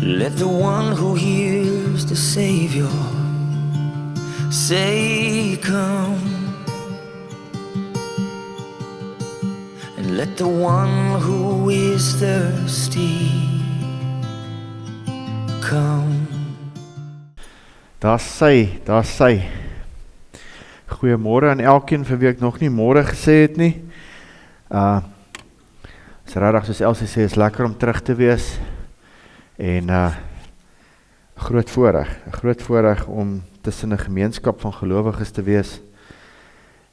Let the one who hears the Savior say, come. And let the one who is thirsty come. Daar sy. Goeiemôre aan elkeen vir wie ek nog nie môre gesê het nie. Is regtig soos Elsie sê, is lekker om terug te wees. En groot voorreg om tussen 'n gemeenskap van gelowiges te wees.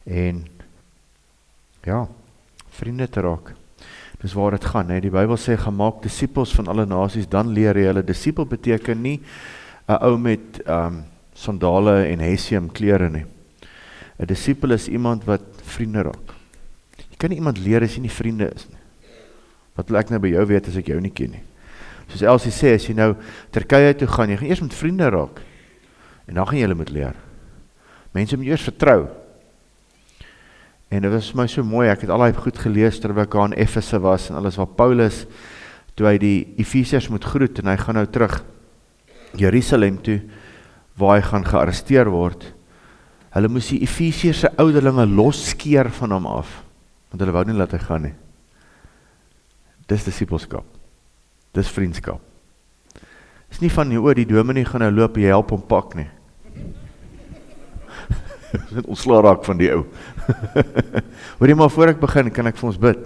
En ja, vriende te raak. Dis waar dit gaan, hè. Die Bybel sê, gaan maak disippels van alle nasies, dan leer jy hulle. Disipel beteken nie 'n ou met sandale en hessium klere nie. 'n Disipel is iemand wat vriende raak. Jy kan nie iemand leer as jy nie vriende is nie. Wat wil ek nou by jou weet as ek jou nie ken nie? Soos Elsie sê, as jy nou Turkye toe gaan, jy gaan eers met vriende raak. En dan gaan jy hulle moet leer. Mense moet eers vertrou. En dit was vir my so mooi, ek het al die goed gelees terwyl ek aan Efese was en alles waar Paulus, toe hy die Efesiërs moet groet en hy gaan nou terug Jerusalem toe, waar hy gaan gearresteer word. Hulle moes die Efesiërs se ouderlinge losskeer van hom af, want hulle wou nie laat hy gaan nie. Dis disipelskap. Dis vriendskap. Is nie van die dominee gaan nou loop en jy help hom pak nie. Dit ontsla raak van die ou. Hoor jy maar, voor ek begin, kan ek vir ons bid.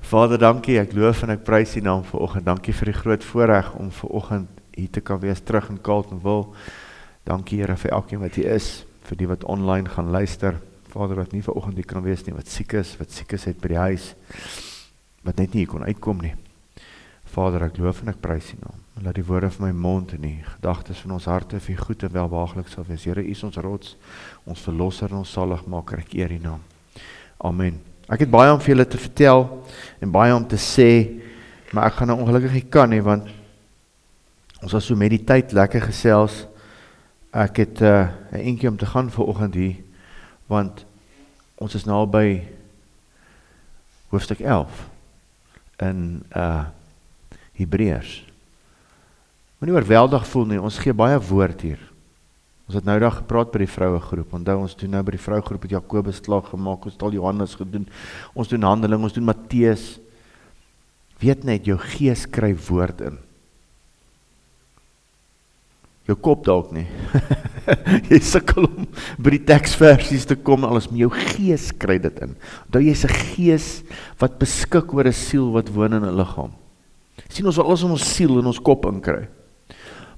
Vader, dankie, ek loof en ek prys die naam vanoggend. Dankie vir die groot voorreg om vanoggend hier te kan wees, terug in Carletonville. Dankie Here vir elkeen wat hier is, vir die wat online gaan luister. Vader, wat nie vanoggend hier kan wees nie, wat siek is het by die huis, wat net nie hier kon uitkom nie. Vader, ek loof en ek prys die naam. Laat die woorde van my mond en die gedagtes van ons harte vir goed en welbehaaglik sal wees. Here, U is ons rots, ons verlosser en ons saligmaker. Ek eer U naam. Amen. Ek het baie om vir julle te vertel en baie om te sê, maar ek gaan nou ongelukkig nie kan nie, want ons was so met die tyd lekker gesels. Ek het 'n eentjie om te gaan vanoggend hier, want ons is nou by hoofstuk 11 in Hebreërs. Maar nie oorweldig voel nie, ons gee baie woord hier. Ons het nou dag gepraat by die vrouegroep, onthou ons doen nou by die vrouegroep het Jakobus klaar gemaak, ons het al Johannes gedoen, ons doen Handeling, ons doen Matteus. Weet net, jou gees skryf woord in. Jou kop dalk nie. Jy sukkel om by die teksversies te kom, alles, maar jou gees skryf dit in. Onthou, jy is 'n gees wat beskik oor 'n siel wat woon in 'n liggaam. Sien, ons wil alles in ons siel en ons kop inkry.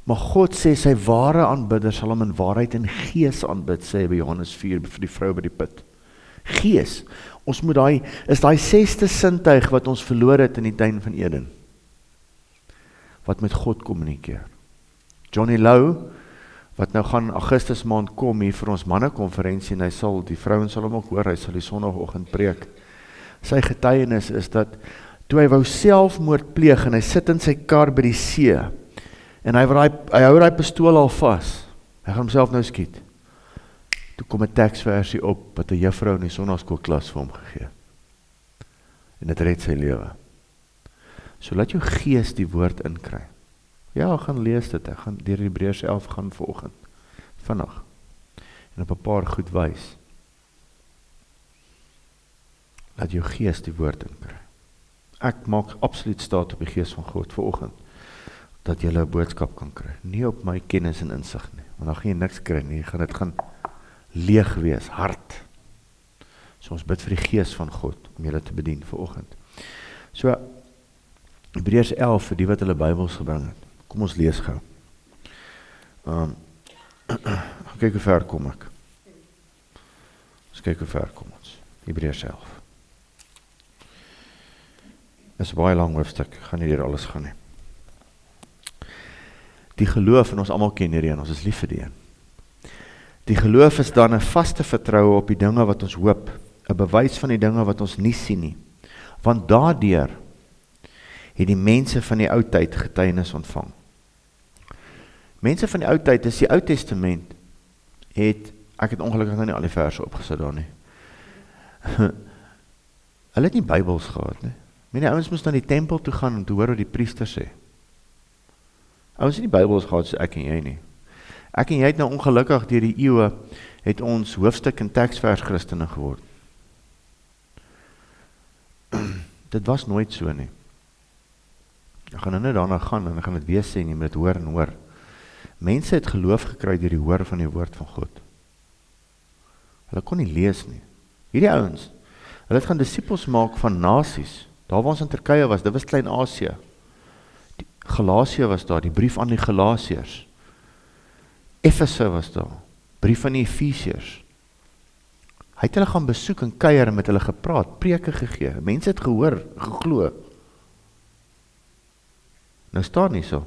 Maar God sê, sy ware aanbidder sal hom in waarheid en gees aanbid, sê hy by Johannes 4, vir die vrou by die put. Gees. Ons moet daai 6de sintuig wat ons verloor het in die tuin van Eden. Wat met God kommunikeer. Johnny Lou, wat nou gaan Augustus maand kom hier vir ons mannekonferensie, en die vrouens sal hom ook hoor, hy sal die sondagoggend preek. Sy getuienis is dat, toe hy wou selfmoord pleeg, en hy sit in sy kar by die see, en hy hou die pistool al vas, hy gaan homself nou skiet. Toe kom 'n teksversie op, wat 'n juffrou in die sonnaarskoolklas vir hom gegee. En dit red sy lewe. So laat jou gees die woord inkry. Ja, gaan lees dit, ek gaan deur Hebreërs 11 gaan vanoggend, vandag, en op 'n paar goed wys. Laat jou gees die woord inkry. Ek maak absoluut staat op die gees van God vanoggend, dat jy 'n boodskap kan kry, nie op my kennis en insig nie, want dan gaan jy niks kry nie, dit gaan leeg wees, hard. So ons bid vir die gees van God, om julle te bedien vanoggend. So, Hebreërs 11, vir die wat hulle Bybels gebring het. Kom ons lees gou. Kyk hoe ver kom ek. Ons kyk hoe ver kom ons. Hebreërs 11. Dit is 'n baie lang hoofstuk, ek gaan nie deur alles gaan nie. Die geloof, en ons almal ken hierdie een, ons is lief vir die een. Die geloof is dan 'n vaste vertroue op die dinge wat ons hoop, 'n bewys van die dinge wat ons nie sien nie. Want daardeur het die mense van die ou tyd getuienis ontvang. Mense van die ou tyd, is die Ou Testament, ek het ongelukkig nou nie al die verse opgesit daar nie. Hulle het nie Bybels gehad nie. Die ouens moes na die tempel toe gaan om te hoor wat die priester sê. Ouens in die Bybel is gehad soos ek en jy nie. Ek en jy het nou ongelukkig deur die eeue het ons hoofstuk en teksvers Christene geword. Dit was nooit so nie. Ek gaan nou daarna gaan en ek gaan dit weer sê en jy moet dit hoor en hoor. Mense het geloof gekry deur die hoor van die woord van God. Hulle kon nie lees nie. Hierdie ouens, hulle het gaan disippels maak van nasies. Daar waar ons in Turkye was, dit was Klein-Asië. Galasië was daar, die brief aan die Galasiërs. Efese was daar, brief aan die Efesiërs. Hy het hulle gaan besoek en kuier en met hulle gepraat, preke gegee. Mense het gehoor, geglo. Nou staan nie so.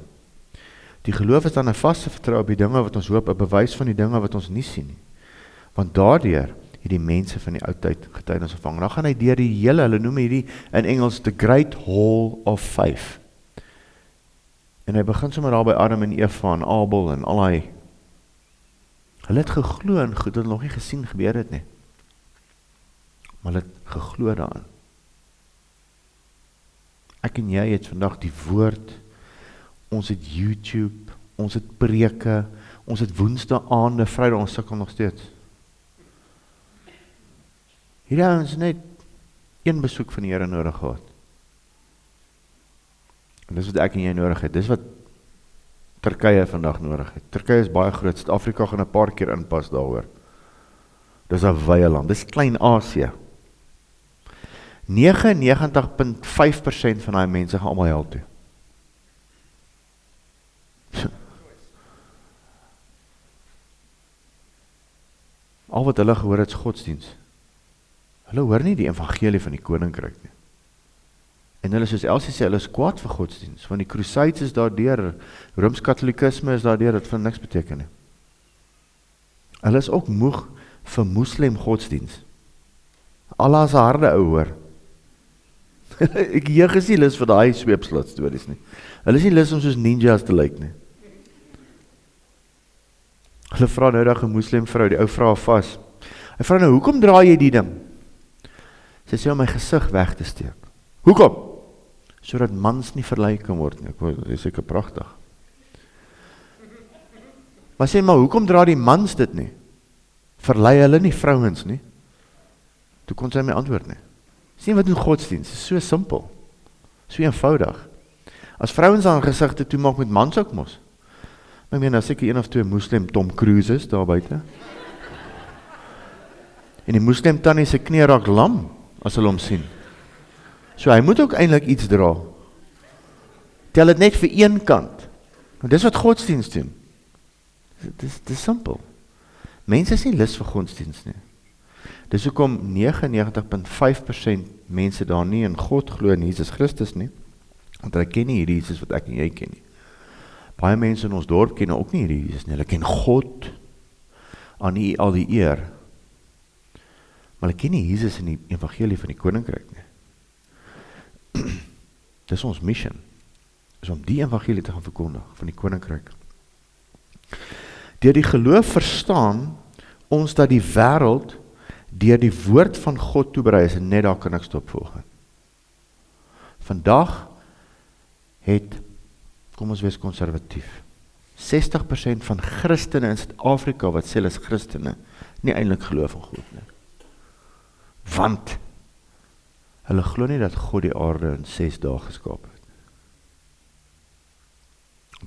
Die geloof is dan 'n vaste vertrou op die dinge wat ons hoop, 'n bewys van die dinge wat ons nie sien nie. Want daardeur het die mense van die ou tyd getuienis ontvang. Dan gaan hy deur die hele, hulle noem hierdie in Engels the Great Hall of Faith. En hy begin sommer daar by Adam en Eva en Abel en al hy. Hulle het geglo en goed, het nog nie gesien gebeur het nie. Maar hulle het geglo daarin. Ek en jy het vandag die woord, ons het YouTube, ons het preke, ons het woensdae aande, Vrydag, ons sukkel nog steeds. Hierdie ouens net een besoek van die Here nodig gehad. En dis wat ek en jy nodig het, dis wat Turkye vandag nodig het. Turkye is baie groot, Suid-Afrika gaan 'n paar keer inpas daaroor. Dis 'n wye land, dis Klein-Asië. 99.5% van daai mense gaan almal hel toe. Al wat hulle gehoor het is godsdiens. Hulle hoor nie die evangelie van die koninkryk nie. En hulle soos Elsie sê, hulle is kwaad vir godsdiens, want die crusades is daardeur, Rooms-Katolikisme is daardeur, dit van niks beteken nie. Hulle is ook moeg vir moslim godsdiens. Allah is 'n harde ou hoor. Ek hier gesien lus vir daai sweepslot stories nie. Hulle is nie lus om soos ninjas te lyk nie. Hulle vra nou dag 'n moslim vrou, die ou vra vas. Hy vra nou, hoekom dra jy die ding? Sy sê om my gesig weg te steek. Hoekom? Sodat mans nie verlei kan word nie. Ek is seker pragtig. Maar sê maar, hoekom dra die mans dit nie? Verlei hulle nie vrouens nie? Toe kon sy my antwoord nie. Sien wat doen godsdienst, is so simpel. So eenvoudig. As vrouens aan gesigte toe maak met mans ook mos. Ek meen, as seker een of twee moslim Tom Cruise is daar buite. En die moslim tannie se knie raak lam as hulle hom sien. So hy moet ook eintlik iets dra. Tel dit net vir een kant. Nou dis wat godsdienst doen. Dis simpel. Mense is nie lus vir godsdienst nie. Dis hoekom 99.5% mense daar nie in God glo in Jesus Christus nie, want hulle ken nie hierdie Jesus wat ek en jy ken nie. Baie mense in ons dorp ken ook nie hierdie Jesus nie, hulle ken God, aan nie al die eer, maar hulle ken nie Jesus in die evangelie van die koninkryk nie. Dis ons mission, is om die evangelie te gaan verkondig van die koninkryk. Deur die geloof verstaan ons dat die wêreld deur die woord van God toeberei is, en net daar kan ek stop volgens. Vandag het, kom ons wees konservatief, 60% van Christene in Suid-Afrika wat sê hulle is Christene, nie eintlik geloof in God nie. Want hulle glo nie dat God die aarde in 6 dae geskaap het.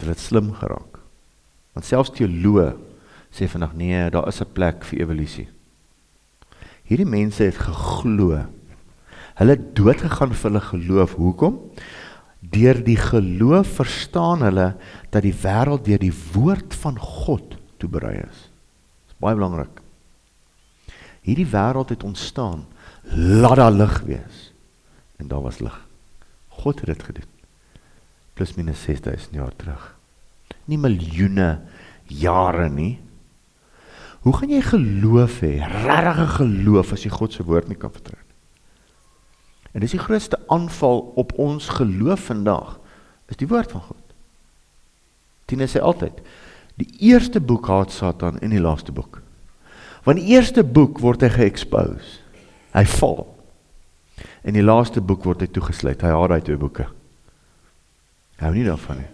Hulle het slim geraak. Want selfs teoloë sê vandag, nee, daar is 'n plek vir evolusie. Hierdie mense het geglo. Hulle het doodgegaan vir hulle geloof. Hoekom? Deur die geloof verstaan hulle dat die wêreld deur die woord van God toeberei is. Dit is baie belangrik. Hierdie wêreld het ontstaan, laat daar lig wees. En daar was lig. God het dit gedoen. Plus minus 6000 jaar terug. Nie miljoene jare nie. Hoe gaan jy geloof hê, regte geloof, as jy God se woord nie kan vertrou? En dis die grootste aanval op ons geloof vandag, is die woord van God. Tine sê altyd, die eerste boek haat Satan en die laaste boek. Want die eerste boek word hy ge-expose. Hy val. En die laaste boek word hy toegesluit. Hy haat die 2 boeke. Hou nie daarvan nie.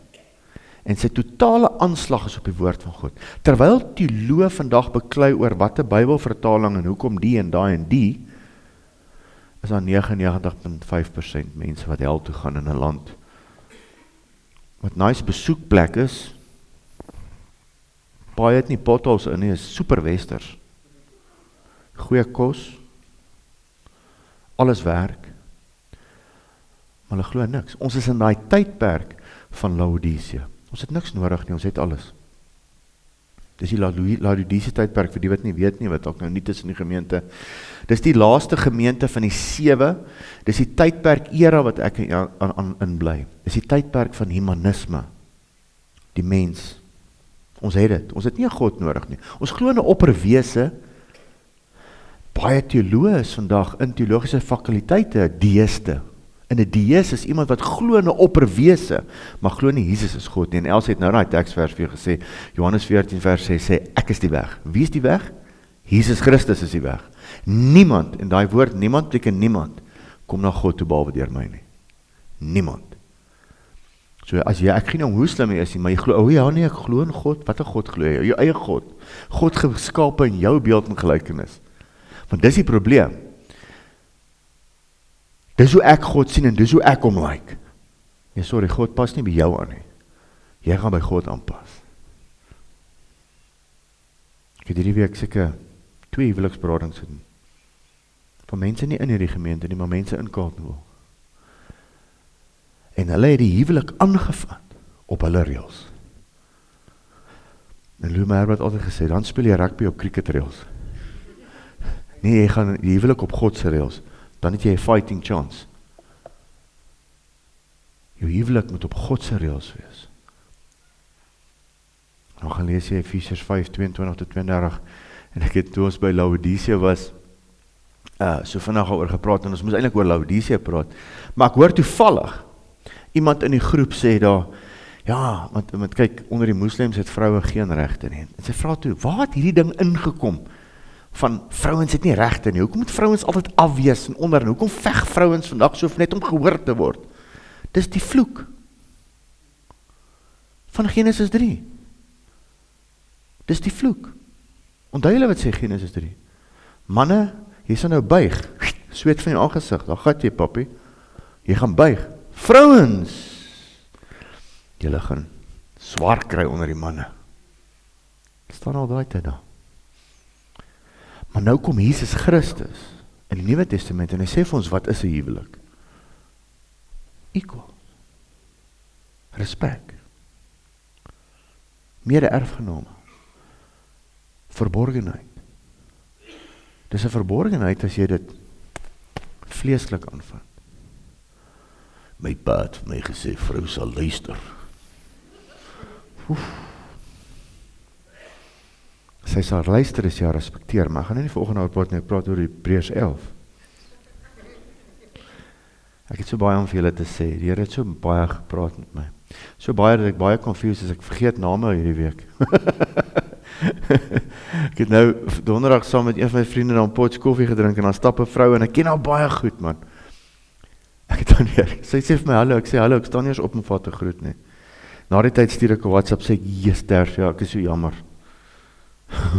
En sy totale aanslag is op die woord van God. Terwyl teoloë vandag beklei oor watter Bybelvertaling en hoekom die en die, is daar 99,5% mense wat hel toe gaan in 'n land wat nice besoekplek is. Baie het nie potholes in nie, is super westers. Goeie kos, alles werk, maar hulle glo niks. Ons is in daai tydperk van Laodicea. Ons het niks nodig nie, ons het alles. Dis die Laodicea tydperk, vir die wat nie weet nie, wat ook nou nie is in die gemeente. Dis die laaste gemeente van die 7, dis die tydperk era wat ek in bly. Dis die tydperk van humanisme, die mens. Ons het nie 'n God nodig nie. Ons glo in 'n opperwese. Baie teoloë is vandag in teologiese fakulteite deïste. En 'n deïs is iemand wat glo in 'n opperwese, maar glo nie Jesus is God nie. En Els het nou daai teksvers vir gesê, Johannes 14 vers 6 sê, ek is die weg. Wie is die weg? Jesus Christus is die weg. Niemand, en daai woord niemand beteken niemand, kom na God toe behalwe deur my nie. Niemand. So as jy, ek gee nou moslim is nie, maar jy glo, ja nee, ek glo in God. Wat 'n God glo jy? Jou eie God. God geskape in jou beeld en gelykenis. Want dis die probleem. Dis hoe ek God sien en dis hoe ek hom like. Nee, sorry, God pas nie by jou aan nie. Jy gaan by God aanpas. Ek het hierdie week seker 2 huweliksberadings gedoen. Van mense nie in hierdie gemeente nie, maar mense in Kaapstad. En hulle het die huwelik aangevat op hulle reëls. En Lou Meyer het altyd gesê, dan speel jy rugby op cricketreëls. Nee, jy gaan die huwelik op God se reëls. Dan het jy 'n fighting chance. Jou huwelik moet op God se reëls wees. Nou gaan lees jy Efesiërs 5:22-32 en ek het toe ons by Laodicea was, so vinnig oor gepraat en ons moes eintlik oor Laodicea praat, maar ek hoor toevallig iemand in die groep sê daar, ja, want kyk, onder die moslems het vroue geen regte nie. En sy vra toe, waar het hierdie ding ingekom? Van vrouens het nie regte nie. Hoekom moet vrouens altyd afwees en onder? Hoekom veg vrouens vandag so net om gehoor te word? Dis die vloek van Genesis 3. Dis die vloek. Onthou julle wat sê Genesis 3? Manne, jy sal nou buig. Sweet van jou aangesig. Daar gaan jy, papi. Jy gaan buig. Vrouens, julle gaan swaar kry onder die manne. Staan al daai tyd daar. Maar nou kom Jesus Christus in die Nuwe Testament en hy sê vir ons, wat is 'n huwelik? Equal. Respek. Mede-erfgename. Verborgenheid. Dis 'n verborgenheid as jy dit vleeslik aanvat. My pa het vir my gesê, vrou sal luister. Sy sal luister as jy haar respekteer, maar ek gaan nie volgende oor praat nie, ek praat oor Hebreërs 11. Ek het so baie om vir julle te sê, die Here het so baie gepraat met my. So baie dat ek baie confused is, ek vergeet name hierdie week. Ek het nou donderdag saam met een van my vriende na 'n pot koffie gedrink en dan stap 'n vrou en ek ken haar baie goed, man. Ek het dan weer, sy sê vir my hallo, ek sê hallo, ek staan nie eens op om vat te groet nie. Na die tyd stuur ek 'n WhatsApp, sê ek, "Jesterf, ja, ek is so jammer."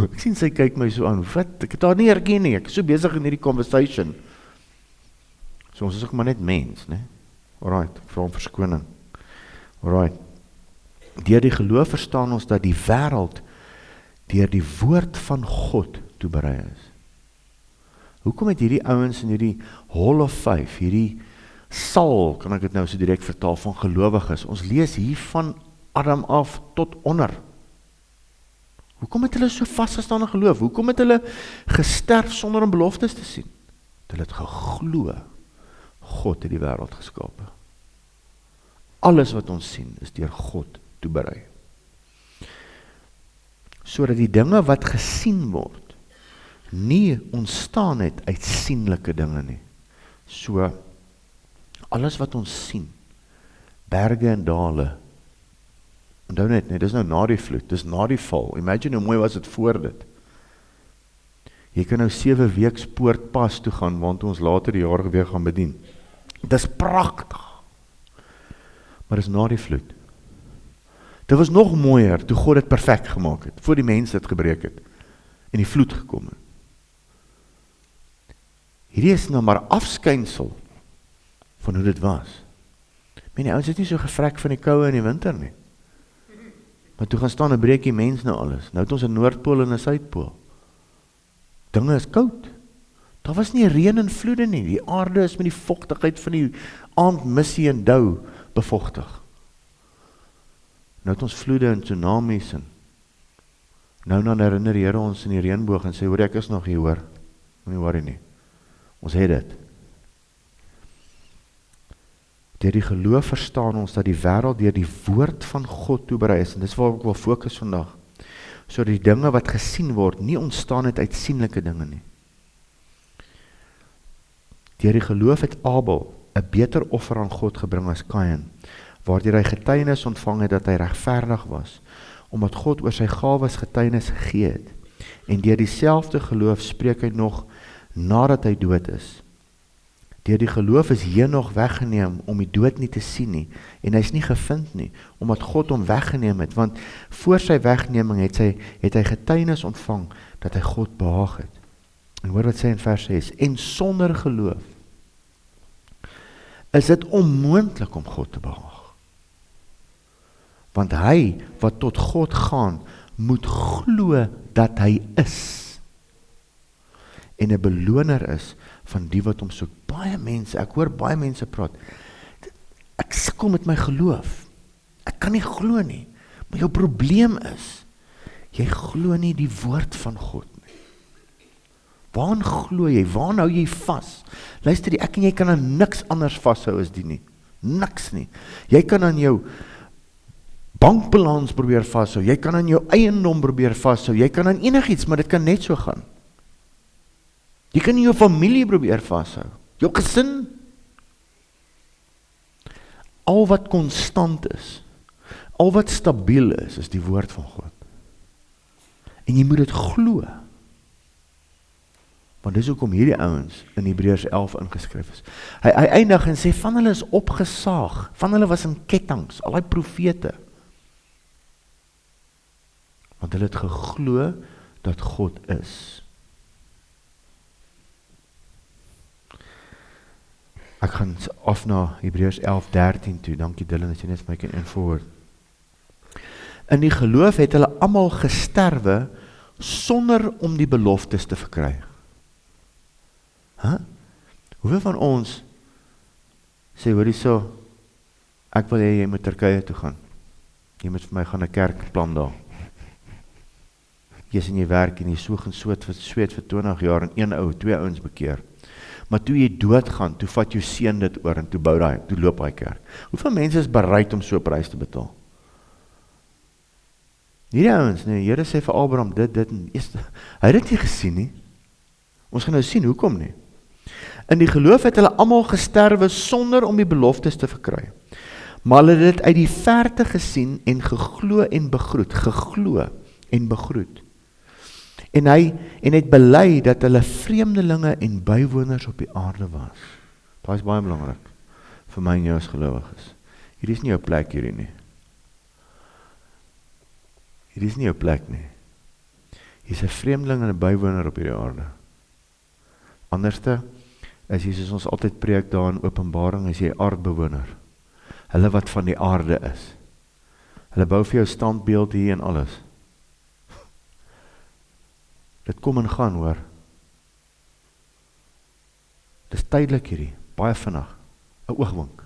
Ek sien sy kyk my so aan, wat? Ek het haar nie herken nie, ek is so besig in hierdie conversation. So ons is ook maar net mens, né? Alright, ek vra om verskoning. Alright. Deur die geloof verstaan ons dat die wêreld deur die woord van God toeberei is. Hoekom het hierdie ouens in hierdie Hall of Faith, hierdie sal, kan ek dit nou so direk vertaal, van gelowiges, ons lees hier van Adam af tot onder. Hoekom het hulle so vasgestaan in geloof? Hoekom het hulle gesterf sonder om beloftes te sien? Hulle het geglo, God het die wêreld geskape. Alles wat ons sien, is deur God toeberei. Sodat die dinge wat gesien word, nie ontstaan het uit sienlike dinge nie. So, alles wat ons sien, berge en dale, onthou net, nee, dis nou na die vloed, dis na die val. Imagine hoe mooi was dit voor dit. Jy kan nou 7 weeks poortpas toe gaan, want ons later die jaar weer gaan bedien. Dis pragtig. Maar dis na die vloed. Dit was nog mooier, toe God het perfek gemaak het, voor die mens dit gebreek het, en die vloed gekom het. Hierdie is nou maar afskynsel van hoe dit was. Die ouens het nie so gevrek van die koue in die winter nie. Maar toe gaan staan en breek die mens nou alles. Nou het ons 'n Noordpool en 'n Suidpool. Dinge is koud. Daar was nie reën en vloede nie. Die aarde is met die vogtigheid van die aandmissie en dou bevochtig. Nou het ons vloede en tsunamies en nou dan herinner die Here ons in die reënboog en sê, hoor, ek is nog hier, hoor. Nie worry nie. Ons het dit. Deur die geloof verstaan ons dat die wêreld deur die woord van God toeberei is, en dis waar ek wil fokus vandag, so die dinge wat gesien word, nie ontstaan het uit sienlike dinge nie. Deur die geloof het Abel 'n beter offer aan God gebring as Kain, waardeur hy getuienis ontvang het dat hy regverdig was, omdat God oor sy gawes getuienis gegee het, en deur dieselfde geloof spreek hy nog nadat hy dood is. Deur die geloof is Henog weggeneem om die dood nie te sien nie, en hy is nie gevind nie, omdat God hom weggeneem het, want voor sy wegneming het hy getuienis ontvang dat hy God behaag het. En hoor wat sê in vers 6, en sonder geloof is dit onmoontlik om God te behaag. Want hy wat tot God gaan, moet glo dat hy is, en 'n beloner is van die wat hom soek. Baie mense, ek hoor baie mense praat, ek sukkel met my geloof, ek kan nie glo nie, maar jou probleem is, jy glo nie die woord van God nie. Waaraan glo jy, waaraan hou jy vas? Luister, ek en jy kan aan niks anders vashou as die nie, niks nie. Jy kan aan jou bankbalans probeer vashou, jy kan aan jou eiendom probeer vashou, jy kan aan enigiets, maar dit kan net so gaan. Jy kan nie jou familie probeer vashou, jou gesin. Al wat konstant is, al wat stabiel is die woord van God. En jy moet dit glo. Want dis hoekom hierdie ouens in Hebreërs 11 ingeskryf is. Hy eindig en sê, van hulle is opgesaag, van hulle was in kettinge, al die profete. Want hulle het geglo dat God is. Ek gaan af na Hebreërs 11:13 toe, dankie Dylan, as jy net vir my kan invoer. In die geloof het hulle almal gesterwe, sonder om die beloftes te verkry. Hoeveel van ons sê, hoor hierso, ek wil hê jy moet Turkye toe gaan. Jy moet vir my gaan 'n kerk plan daar. Jy is in jy werk en jy soeg en sweet vir 20 jaar en 1 ou, 2 ouens bekeer. Maar toe jy doodgaan, toe vat jou seun dit oor en toe loop hy kerk. Hoeveel mense is bereid om so 'n prys te betaal? Hierdie ouens, nee, Here sê vir Abraham dit en hy het dit nie gesien nie. Ons gaan nou sien hoekom nie. In die geloof het hulle almal gesterwe sonder om die beloftes te verkry. Maar hulle het dit uit die verte gesien en geglo en begroet. En hy het bely dat hulle vreemdelinge en bywoners op die aarde was. Dit is baie belangrik vir my en jou as gelowiges. Hierdie is nie jou plek hierdie nie. Hierdie is nie jou plek nie. Jy is 'n vreemdeling en 'n bywoner op hierdie aarde. Anderste is jy, soos ons altyd preek daar in Openbaring, is jy aardbewoner. Hulle wat van die aarde is. Hulle bou vir jou standbeeld hier en alles. Dit kom en gaan, hoor. Dis tydelik hierdie, baie vinnig, 'n oogwink.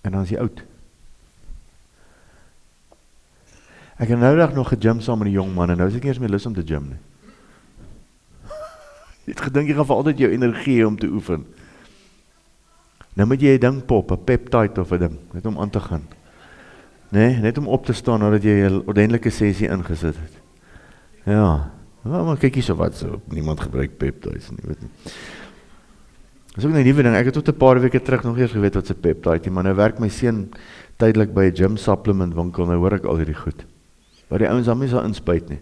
En dan is jy oud. Ek het nou dag nog gegym saam met die jong man, en nou is ek nie eens meer lus om te gym nie. Jy het gedink jy gaan vir altyd jou energie om te oefen. Nou moet jy 'n ding pop, 'n peptide of 'n ding, net om aan te gaan. Nee, net om op te staan nadat jy 'n ordentlike sessie ingesit het. Ja, maar kyk hier so wat so, niemand gebruik peptides nie, weet nie. Dis ook 'n nuwe ding, ek het tot 'n paar weke terug nog eers geweet wat 'n peptide is, maar nou werk my seun tydelik by 'n gym supplement winkel, nou hoor ek al hierdie goed. Waar die ouens hom nie sal inspuit nie.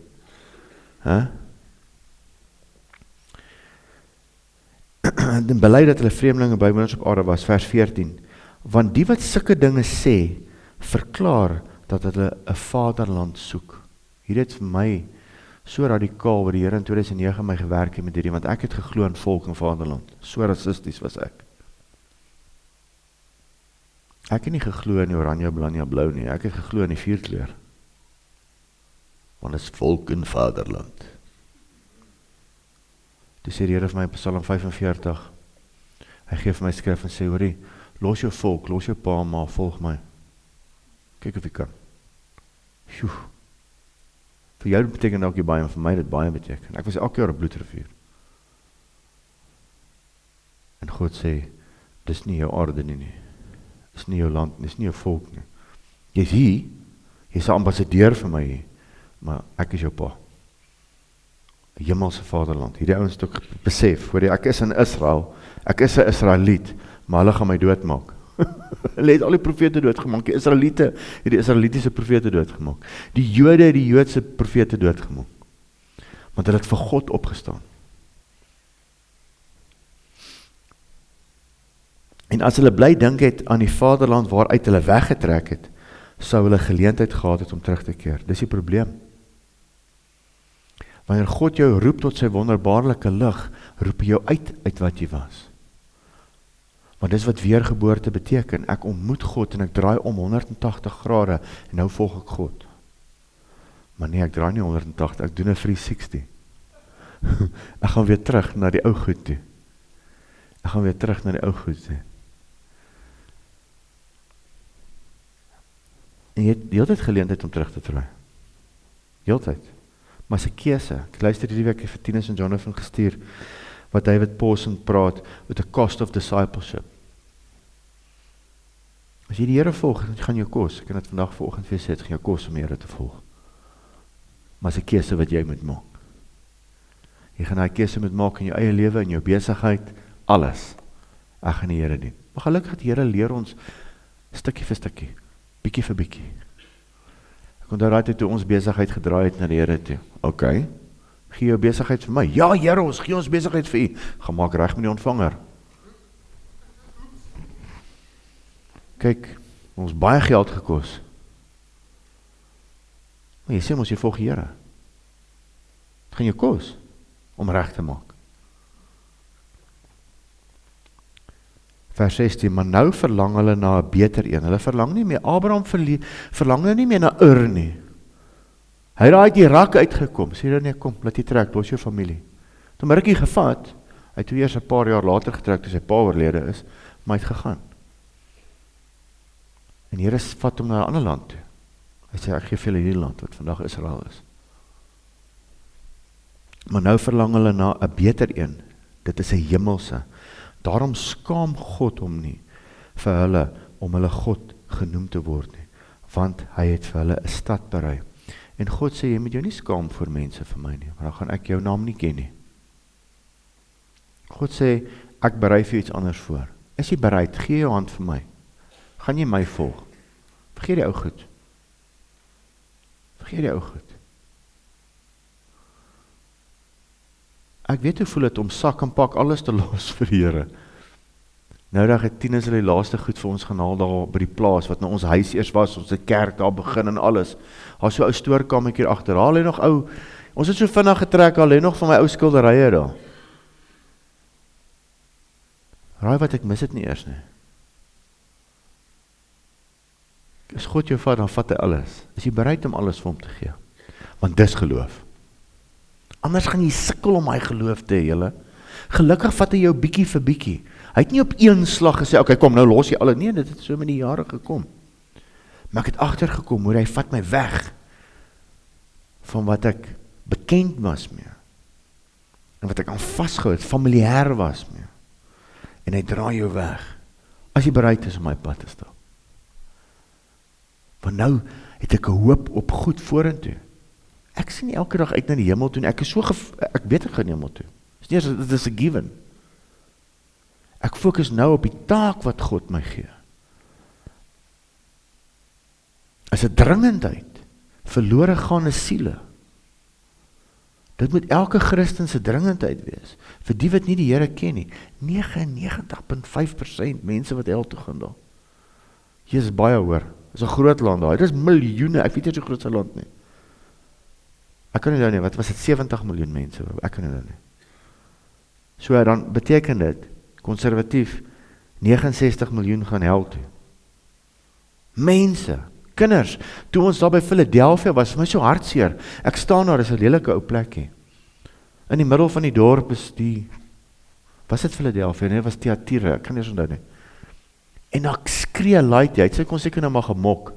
en bely dat hulle vreemdelinge bywoners op aarde was, vers 14. Want die wat sulke dinge sê, verklaar dat hulle 'n vaderland soek. Hier het vir my so radikaal wat die Here in 2009 my gewerk het met hierdie, want ek het geglo in volk en vaderland. So rassisties was ek. Ek het nie geglo in die oranje, blanje, blou nie. Ek het geglo in die vierkleur. Want dit is volk en vaderland. Toe sê die Here vir my in Psalm 45, hy gee vir my skrif en sê, hoorie, los jou volk, los jou pa, ma, volg my. Kyk of jy kan. Sjoe. Vir jou beteken ook nie baie, en vir my dit baie beteken. Ek was elke jaar op bloedrivier. En God sê, dis nie jou aarde nie. Dis nie jou land, dis nie jou volk nie. Jy is hier, jy is 'n ambassadeur vir my hier, maar ek is jou pa. Hemelse vaderland. Hierdie ouens het ook besef, hoor jy, ek is in Israel, ek is 'n Israeliet, maar hulle gaan my doodmaak. Hulle het al die profete doodgemaak, die Israeliete het die Israelitiese profete doodgemaak. Die Jode het die Joodse profete doodgemaak. Want hulle het vir God opgestaan. En as hulle bly dink het aan die vaderland waaruit hulle weggetrek het, sou hulle geleentheid gehad het om terug te keer. Dis die probleem. Wanneer God jou roep tot sy wonderbaarlike lig, roep hy jou uit wat jy was. Want dis wat weergeboorte beteken. Ek ontmoet God en ek draai om 180 grade en nou volg ek God. Maar nee, ek draai nie 180, ek doen 'n 360. Ek gaan weer terug na die ou goed toe. Ek gaan weer terug na die ou goed toe. En jy het die hele tyd geleentheid om terug te draai. Heeltyd. Maar sy keuse. Ek luister hierdie week vir Tinus en Jonathan gestuur, wat David Pawson praat, with the cost of discipleship. As jy die Here volg, dan gaan jou kos. Ek kan dit vandag vanoggend vir jou sê, het gaan jou kos om die Here te volg. Maar dis 'n keuse wat jy moet maak. Jy gaan daai keuse moet maak in jou eie lewe, in jou besigheid, alles. Ek gaan die Here dien. Maar gelukkig het die Here leer ons stukkie vir stukkie, bietjie vir bietjie. Ek onthou daai tyd toe ons besigheid gedraai het na die Here toe. Okay. Gee jou besigheid vir my. Ja, Here, ons gee ons besigheid vir u. Gaan maak reg met die ontvanger. Kyk, ons baie geld gekos. Maar jy sê ons jy volg die Here. Het gaan jou kos om reg te maak. Vers 16, maar nou verlang hulle na 'n beter een. Hulle verlang nie meer, Abraham verlang nie meer na Ur nie. Hy het uit Irak uitgekom, sê dan nee, kom, laat jy trek, los jou familie. Toe my rukkie gevat, hy het toe eers 'n paar jaar later getrek, toe sy pa oorlede is, maar hy het gegaan. En Here vat hom na 'n ander land toe. Hy sê, ek gee vir julle hierdie land, wat vandag Israel is. Maar nou verlang hulle na 'n beter een, dit is 'n hemelse. Daarom skaam God hom nie vir hulle, om hulle God genoem te word nie, want hy het vir hulle 'n stad berei. En God sê, jy moet jou nie skaam vir mense vir my nie, maar dan gaan ek jou naam nie ken nie. God sê, ek berei vir iets anders voor. Is jy bereid? Gee jou hand vir my. Gaan jy my volg? Vergeet die ou goed. Vergeet die ou goed. Ek weet hoe voel het om sak en pak alles te los vir die Here. Nou dag het Tinus hulle die laaste goed vir ons gaan haal daar by die plaas, wat nou ons huis eers was, ons het kerk daar begin en alles. Daar so ou stoorkamertjie agter, haal hy nog ou, ons het so vinnig getrek, al hy nog van my ou skilderye daar. Raai wat ek mis het nie eers nie. As God jou vat, dan vat hy alles. Is jy bereid om alles vir hom te gee? Want dis geloof. Anders gaan jy sukkel om hy geloof te hê, julle. Gelukkig vat hy jou bietjie vir bietjie. Hy het nie op een slag gesê, okay, kom, nou los jy alle. Nee, dit het so met die jare gekom. Maar ek het agtergekom hoe hy vat my weg van wat ek bekend was mee. En wat ek aan vasgehou het, familier was mee. En hy draai jou weg. As jy bereid is om my pad te stap. Want nou het ek 'n hoop op goed vorentoe. Ek sien nie elke dag uit na die hemel toe, ek is so ek weet ek gaan hemel toe. Dit is 'n given. Ek fokus nou op die taak wat God my gee. Is 'n dringendheid, verlore gaande siele. Dit moet elke Christen se dringendheid wees, vir die wat nie die Here ken nie. 99.5% mense wat hel toe gaan daar. Hier is baie hoor, dit is 'n groot land daar, dit is miljoene, ek weet nie so groot se land nie. Ek kan nie nou nie, wat was dit, 70 miljoen mense, ek kan nie nou nie. So dan beteken dit, konservatief, 69 miljoen gaan hel toe. Mense, kinders, toe ons daar by Philadelphia was, vir my so hartseer, ek staan daar, is 'n lelike ou plekkie. In die middel van die dorp is was dit Philadelphia, nee, was Thyatira, ek kan nie eens onthou nie. En dan skree luid, hy kon seker nou maar gemok.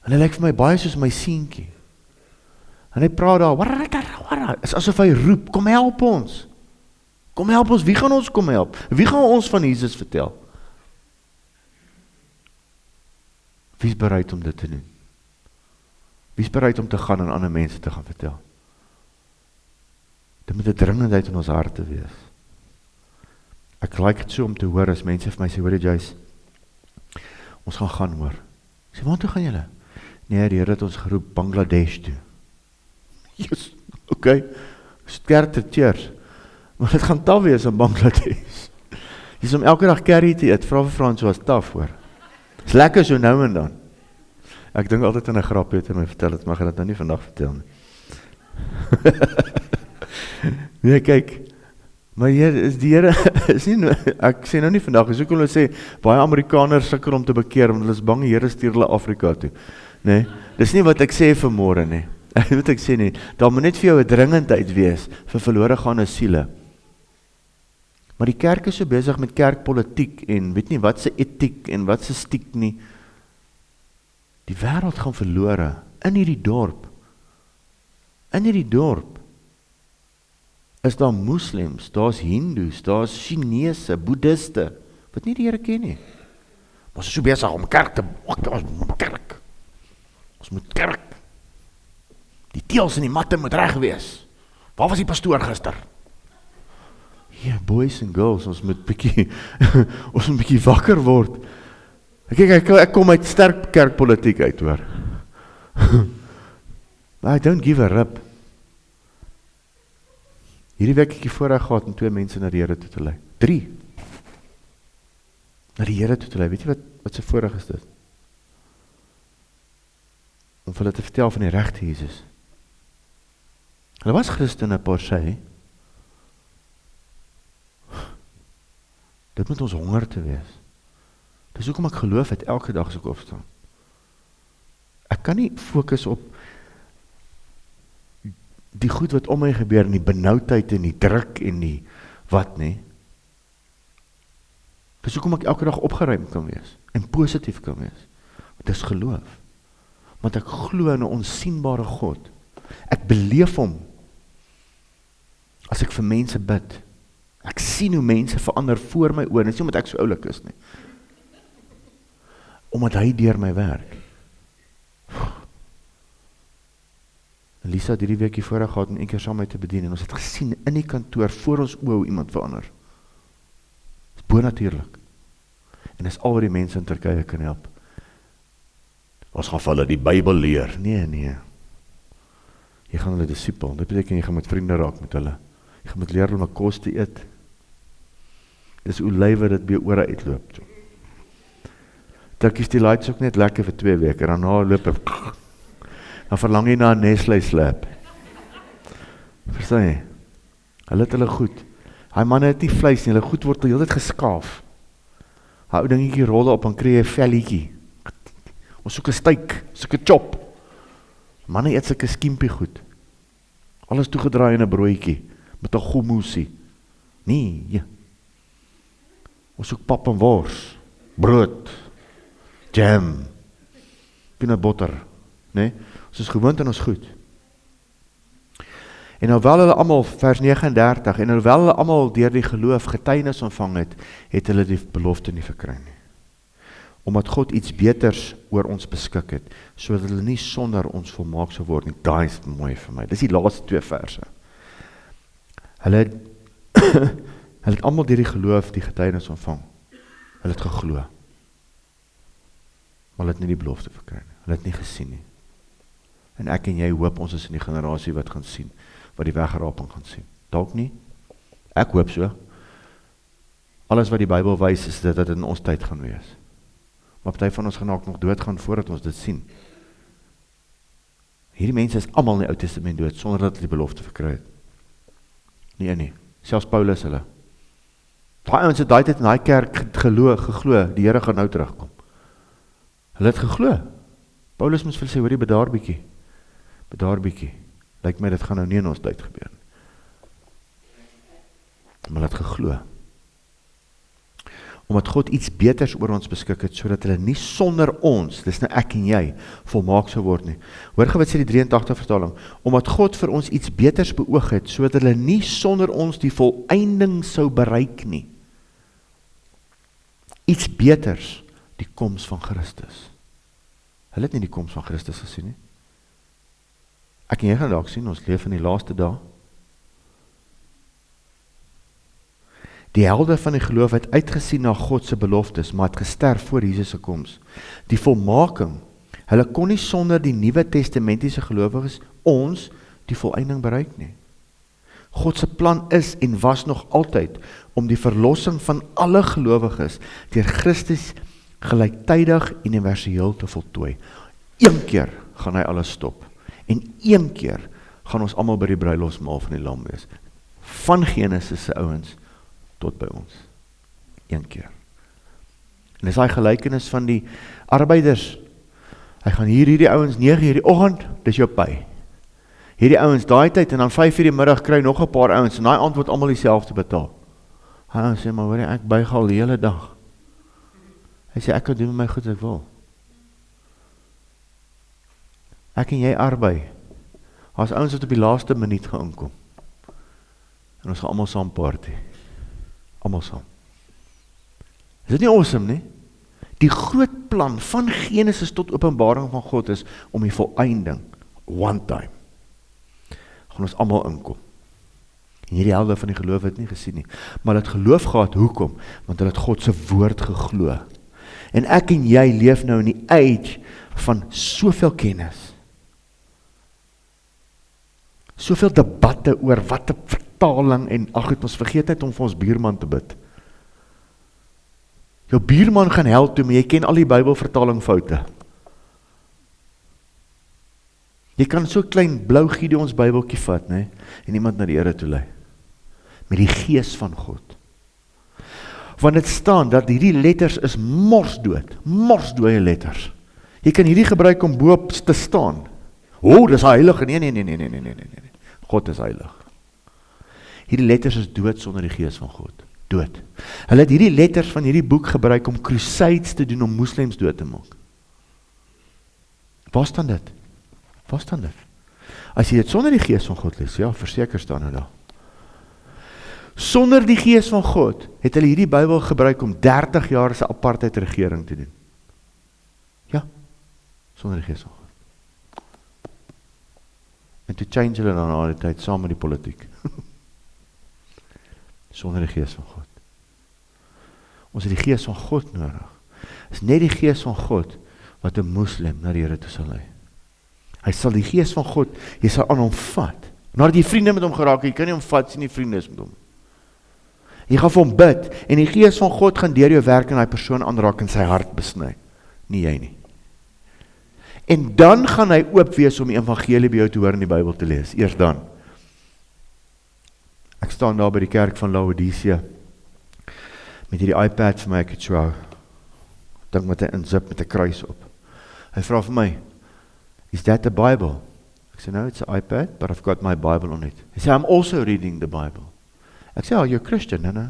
En hy lyk vir my baie soos my seentjie. En hy praat daar, warra, is asof hy roep, kom help ons. Kom help ons, wie gaan ons kom help? Wie gaan ons van Jesus vertel? Wie is bereid om dit te doen? Wie is bereid om te gaan en ander mense te gaan vertel? Dit moet 'n dringendheid in ons harte wees. Ek like dit so om te hoor as mense vir my sê, hoor Joyce, ons gaan hoor. Ek sê, waartoe gaan julle? Nee, die Here het ons geroep Bangladesh toe. Yes, okay, sterkte, cheers. Maar dit gaan taf wees in Bangladesh. Jy is om elke dag curry te eet, vra vir Frans so as taf hoor. Is lekker so nou en dan. Ek dink altyd aan 'n grap het en my vertel het, maar ek gaan dit nou nie vandag vertel nie. Nee, kyk, maar die Here is nie, ek sê nou nie vandag, is ook hulle sê, baie Amerikaners sukkel om te bekeer, want hulle is bang die Here stuur hulle Afrika toe. Nee, dis nie wat ek sê vanmôre nie. Wat ek sê nie, daar moet net vir jou 'n dringendheid wees vir verlore gaande siele. Maar die kerk is so besig met kerkpolitiek en weet nie wat se etiek en wat se stiek nie. Die wêreld gaan verlore in hierdie dorp. In hierdie dorp is daar moslems, daar's hindoes, daar's Chinese, boeddhiste, wat nie die Here ken nie. Maar ons is so besig om kerk te maak, ons moet kerk. Die teels en die matte moet reg wees. Waar was die pastoor gister? Ja, boys and girls, ons moet bietjie ons moet bietjie wakker word. Ek kom uit sterk kerkpolitiek uit, hoor. I don't give a rip. Hierdie week ek die voorreg gehad om 2 mense na die Here toe te lei. 3. Na die Here toe te lei. Weet jy wat se voorreg is dit? Om vir hulle te vertel van die regte Jesus. Hulle was Christene per se. Dit moet ons honger te wees. Dis hoekom ek geloof het elke dag as ek opstaan. Ek kan nie fokus op die goed wat om my gebeur, en die benoudheid en die druk en die wat nie. Dis hoekom ek elke dag opgeruim kan wees en positief kan wees. Dis geloof. Want ek glo in 'n onsigbare God. Ek beleef hom as ek vir mense bid. Ek sien hoe mense verander voor my oë, dis nie omdat ek so oulik is nie. Omdat hy deur my werk. Lisa het hierdie week hiervoor gehad en een keer saam met te bedien, en ons het gesien in die kantoor voor ons oë hoe iemand verander. Dis bonatuurlik. En dis al wat die mense in Turkye kan help. Ons gaan vir hulle die Bybel leer. Nee. Jy gaan hulle disipel. Dit beteken jy gaan met vriende raak met hulle. Jy gaan met leer om 'n kos te eet. Dis olywe dit by ore uitloop. Turkish Delights ook net lekker vir 2 weke, en daarna loop ek, dan verlang jy na 'n Nestle slap. Verstaan jy? Hulle het hulle goed. Hy manne het nie vleis nie, hulle goed word die hele tyd geskaaf. Hy ou dingetjie rolle op en kry 'n velletjie. Ons soek 'n steak, soek 'n chop. Manne eet sulke skimpie goed. Alles toegedraai in 'n broodjie met 'n gommoesie. Nee, ja. Ons soek pap en wors, brood, jam, peanut butter, nee? Ons is gewoond aan ons goed. En alhoewel hulle almal, vers 39, en alhoewel hulle almal deur die geloof getuienis ontvang het, het hulle die belofte nie verkry nie. Omdat God iets beters oor ons beskik het, sodat hulle nie sonder ons volmaak sou word nie. Daai is mooi vir my. Dis die laaste 2 verse. Hulle het almal deur die geloof die getuienis ontvang. Hulle het geglo. Maar hulle het nie die belofte verkry nie. Hulle het nie gesien nie. En ek en jy hoop ons is in die generasie wat gaan sien, wat die wegraping gaan sien. Dalk nie? Ek hoop so. Alles wat die Bybel wys is dat dit in ons tyd gaan wees. Maar party van ons gaan ook nog doodgaan voordat ons dit sien. Hierdie mense is almal in die Ou Testament dood, sonder dat hulle die belofte verkry het. Nee, selfs Paulus hulle. Daai ouens het daai tyd in daai kerk geglo, die Here gaan nou terugkom. Hulle het geglo. Paulus moes vir sê, hoorie, bedaar bietjie. Lyk my dit gaan nou nie in ons tyd gebeur nie. Maar hulle het geglo. Omdat God iets beters oor ons beskik het, sodat hulle nie sonder ons, dis nou ek en jy, volmaak sou word nie. Hoor gou wat sê die 83 vertaling, omdat God vir ons iets beters beoog het, sodat hulle nie sonder ons die volëinding sou bereik nie. Iets beters, die koms van Christus. Hulle het nie die koms van Christus gesien nie. Ek en jy gaan dalk sien, ons leef in die laaste dae. Die helde van die geloof het uitgesien na God se beloftes, maar het gesterf voor Jesus se koms. Die volmaking, hulle kon nie sonder die Nuwe Testamentiese gelowiges ons die volëinding bereik nie. God se plan is en was nog altyd om die verlossing van alle gelowiges deur Christus gelyktydig universeel te voltooi. Een keer gaan hy alles stop. En een keer gaan ons almal by die bruilofsmaal van die lam wees. Van Genesis se ouens tot by ons. Een keer. En dis daai gelykenis van die arbeiders. Hy gaan hierdie ouens 9 hierdie oggend, dis jou pay. Hierdie ouens daai tyd en dan 5 die middag kry nog 'n paar ouens en daai aand word almal dieselfde betaal. Hy sê maar hoor ek buig al die hele dag. Hy sê ek kan doen met my goed wat ek wil. Ek en jy arbei. As ouens wat op die laaste minuut gaan inkom. En ons gaan almal saam party. Almal saam. Is dit nie awesome nie? Die groot plan van Genesis tot Openbaring van God is om die volëinding, one time, gaan ons almal inkom. En hierdie helde van die geloof het nie gesien nie, maar het geloof gehad, hoekom? Want hulle het God se woord geglo. En ek en jy leef nou in die age van soveel kennis. Soveel debatte oor wat 'n vertaling en ag het ons vergeet net om vir ons buurman te bid. Jou buurman gaan hel toe, maar jy ken al die Bybelvertaling foute. Jy kan so klein blou Gideons Bybeltjie vat, né? En iemand na die Here toe lei. Met die gees van God. Want dit staan dat hierdie letters is morsdooie letters. Jy kan hierdie gebruik om bo te staan. Dis heilig. Nee. God is heilig. Hierdie letters is dood sonder die gees van God. Dood. Hulle het hierdie letters van hierdie boek gebruik om crusades te doen om moslems dood te maak. Waar staan dit? As jy dit sonder die gees van God lees, ja, verseker staan nou daar. Sonder die gees van God het hulle hierdie Bybel gebruik om 30 jaar se apartheid regering te doen. Ja, sonder die gees van God. En toe change hulle dan na die tyd saam met die politiek. Sonder die gees van God. Ons het die gees van God nodig. Is net die gees van God wat 'n moslim na die Here toe sal lei. Hy sal die gees van God, jy sal aan hom vat. Nadat jy vriende met hom geraak het, jy kan nie hom vat as jy nie vriende is met hom. Jy gaan vir hom bid en die gees van God gaan deur jou werk en daai persoon aanraak en sy hart besny. Nie jy nie. En dan gaan hy oop wees om die evangelie by jou te hoor in die Bybel te lees. Eers dan. Ek staan daar by die kerk van Laodicea met hierdie iPad vir my, ek het so ding met 'n inzip met 'n kruis op. Hy vra vir my, "Is that a Bible?" Ek sê, "No, it's an iPad, but I've got my Bible on it." Hy sê, "I'm also reading the Bible." Ek sê, "Oh, you're a Christian?" No.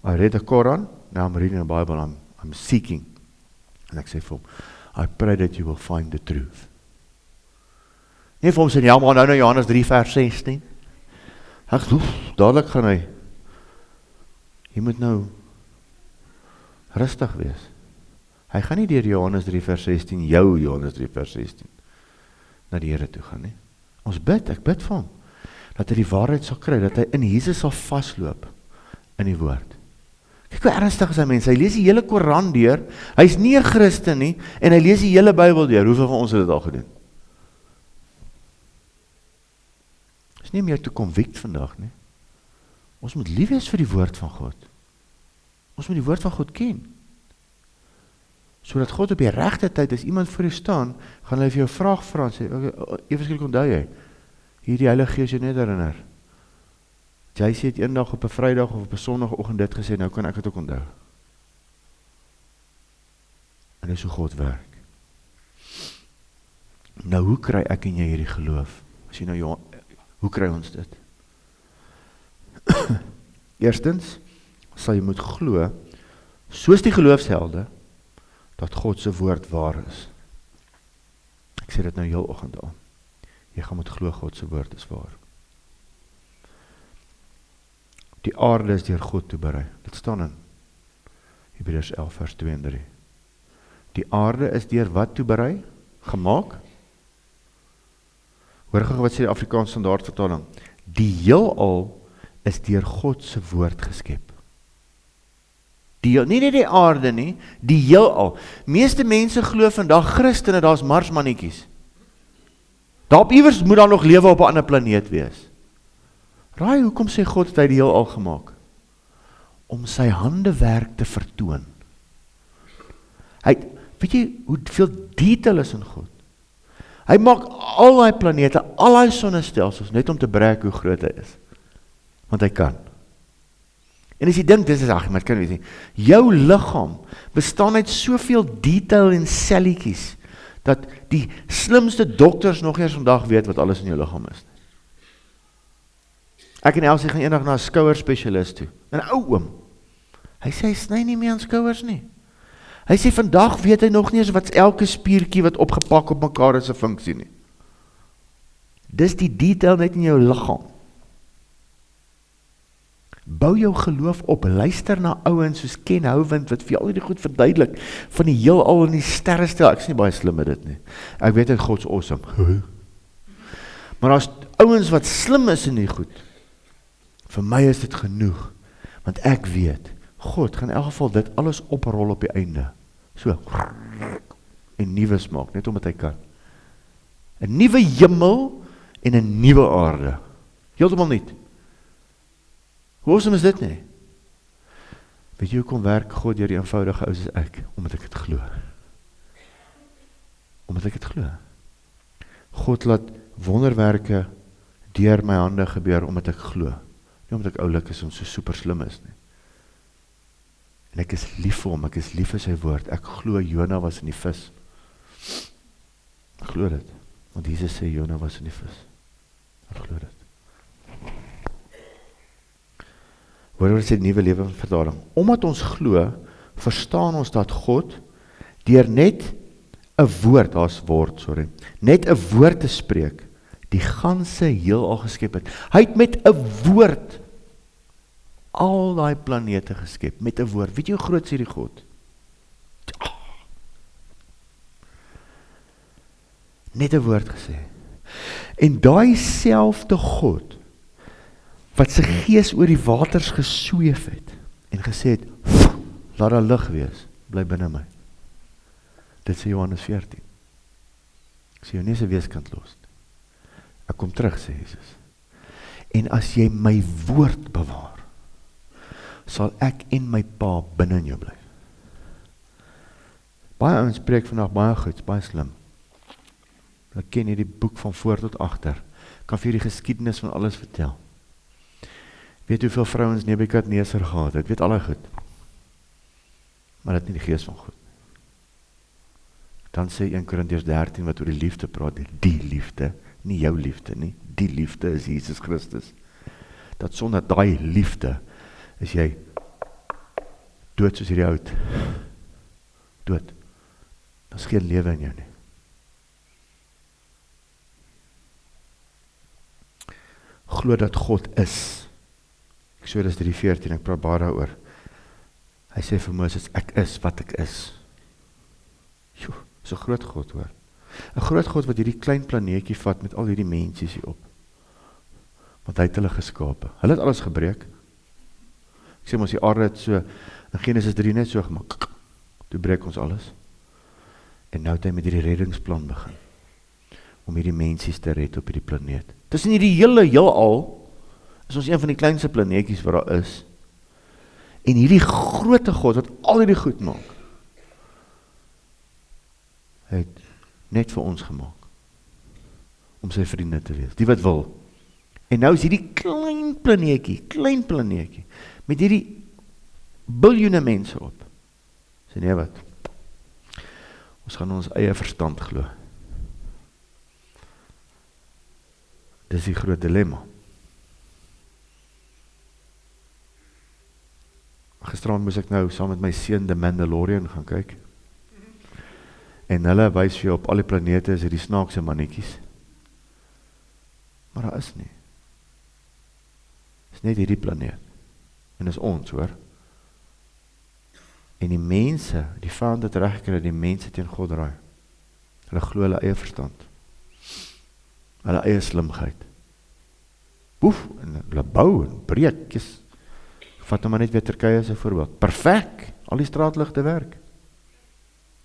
I read the Quran, now I'm reading the Bible, I'm seeking. En ek sê vir hom, "I pray that you will find the truth." Nie vir hom sê, "Ja, maar nou Johannes 3 vers 16." Ek dadelik gaan hy. Jy moet nou rustig wees. Hy gaan nie deur Johannes 3 vers 16, jou Johannes 3 vers 16, na die Here toe gaan nie. Ons bid, ek bid vir hom, dat hy die waarheid sal kry, dat hy in Jesus sal vasloop in die woord. Kyk hoe ernstig is hy mens, hy lees die hele Koran deur, hy is nie 'n Christen nie, en hy lees die hele Bybel deur. Hoeveel van ons het dit al gedoen? Dis nie om jou te convict vandag nie. Ons moet lief wees vir die woord van God. Ons moet die woord van God ken. Sodat God op die regte tyd, as iemand voor jou staan, gaan hulle vir jou 'n vraag vra en sê, ewe skielik onthou jy, hier die Heilige Gees jou net herinner. Jy sê het eendag op 'n Vrydag of op 'n Sondagoggend dit gesê, nou kan ek dit ook onthou. En dis hoe God werk. Nou, hoe kry ek en jy hierdie geloof? As jy nou, hoe kry ons dit? Eerstens, sal jy moet glo, soos die geloofshelde, dat God se woord waar is. Ek sê dit nou heel oggend al. Jy gaan moet glo God se woord is waar. Die aarde is deur God toeberei. Dit staan in Hebreërs 11 vers 2 en 3. Die aarde is deur wat toeberei? Gemaak? Hoor gou wat sê die Afrikaanse standaard vertaling. Die heelal is deur God se woord geskep. Nie die aarde nie, die heelal. Meeste mense glo vandag Christene, daar's marsmannetjies. Daar iewers moet daar nog lewe op 'n ander planeet wees. Raai, hoekom sê God het hy die heelal gemaak? Om sy handewerk te vertoon. Weet jy hoeveel detail is in God? Hy maak al die planete, al die sonnestelsels, net om te brek hoe groot hy is. Want hy kan. En as jy dink, dit is maar kan weet nie. Jou liggaam bestaan uit soveel detail en selletjies, dat die slimste dokters nog eers vandag weet wat alles in jou liggaam is. Ek en Elsie gaan eendag na 'n skouerspesialist toe. 'n Ou oom. Hy sê hy sny nie meer aan skouers nie. Hy sê vandag weet hy nog nie eens wat elke spiertjie wat opgepak op mekaar is 'n funksie nie. Dis die detail net in jou liggaam. Bou jou geloof op, luister na ouens soos Ken Hovind wat vir al die goed verduidelik van die heelal en die sterrestel. Ek is nie baie slim met dit nie. Ek weet dit God's awesome. Maar as ouens wat slim is in die goed, vir my is dit genoeg, want ek weet, God gaan in elk geval dit alles oprol op die einde. So, en nuwe smaak, net omdat hy kan. 'n Nuwe hemel en 'n nuwe aarde. Heeltemal niet. Hoe awesome is dit nie? Weet jy hoekom werk God deur die eenvoudige ou soos ek? Omdat ek dit glo. Omdat ek dit glo. God laat wonderwerke deur my hande gebeur omdat ek glo. Nie omdat ek oulik is en so super slim is nie. En ek is lief vir hom, ek is lief vir sy woord. Ek glo Jona was in die vis. Ek glo dit. Want Jesus sê Jona was in die vis. Ek glo dit. Hoor wat sê die Nuwe Lewe Vertaling. Omdat ons glo, verstaan ons dat God deur net 'n woord, net 'n woord te spreek, die ganse heelal geskep het. Hy het met 'n woord al daai planete geskep, met 'n woord. Weet jy hoe groot is hierdie God? Net 'n woord gesê. En daai selfde God, wat sy gees oor die waters gesweef het, en gesê het, laat daar lig wees, bly binne my. Dit sê Johannes 14. Ek sê jou nie sy weeskant los. Ek kom terug, sê Jesus. En as jy my woord bewaar, sal ek en my pa binne in jou bly. Baie ouens spreek vandag baie goed, baie slim. Ek ken hierdie boek van voor tot agter. Kan vir die geskiedenis van alles vertel. Weet hoeveel vrouens Nebukadneser gehad het, weet al goed. Maar dit nie die gees van God. Dan sê 1 Korintiërs 13 wat oor die liefde praat, die liefde, nie jou liefde nie, die liefde is Jesus Christus. Dat sonder daai liefde is jy dood soos hierdie hout. Dood. Daar is geen lewe in jou nie. Glo dat God is. Eksodus 3:14, ek praat baie daaroor. Hy sê vir Moses, ek is wat ek is. Joh, is 'n groot God hoor. 'n Groot God wat hierdie klein planeetjie vat met al hierdie mensies hier op. Want hy het hulle geskape. Hulle het alles gebreek. Ek sê ons die aarde het so, in Genesis 3 net so gemaak. Toe breek ons alles. En nou het hy met hierdie reddingsplan begin. om hierdie mensies te red op hierdie planeet. Tussen hierdie hele heelal is ons een van die kleinste planeetjies wat daar is. En hierdie grote God wat al hierdie goed maak, hy het net vir ons gemaak om sy vriende te wees, die wat wil. En nou is hierdie klein planeetjie, met hierdie biljoene mense op. Sê nee wat, ons gaan ons eie verstand glo. Dis die groot dilemma. Gisterand moes ek nou saam met my seun The Mandalorian gaan kyk. En hulle wys vir jou op al die planete is hierdie snaakse mannetjies. Maar daar is nie. Dis net hierdie planeet. En dis ons, hoor. En die mense, die vyand het reg gekry, die mense teen God draai. Hulle glo hulle eie verstand. Hulle eie slimheid. Boef, en hulle bou en breek. Vat nou maar net weer Turkye as 'n voorbeeld. Perfek, al die straatligte werk.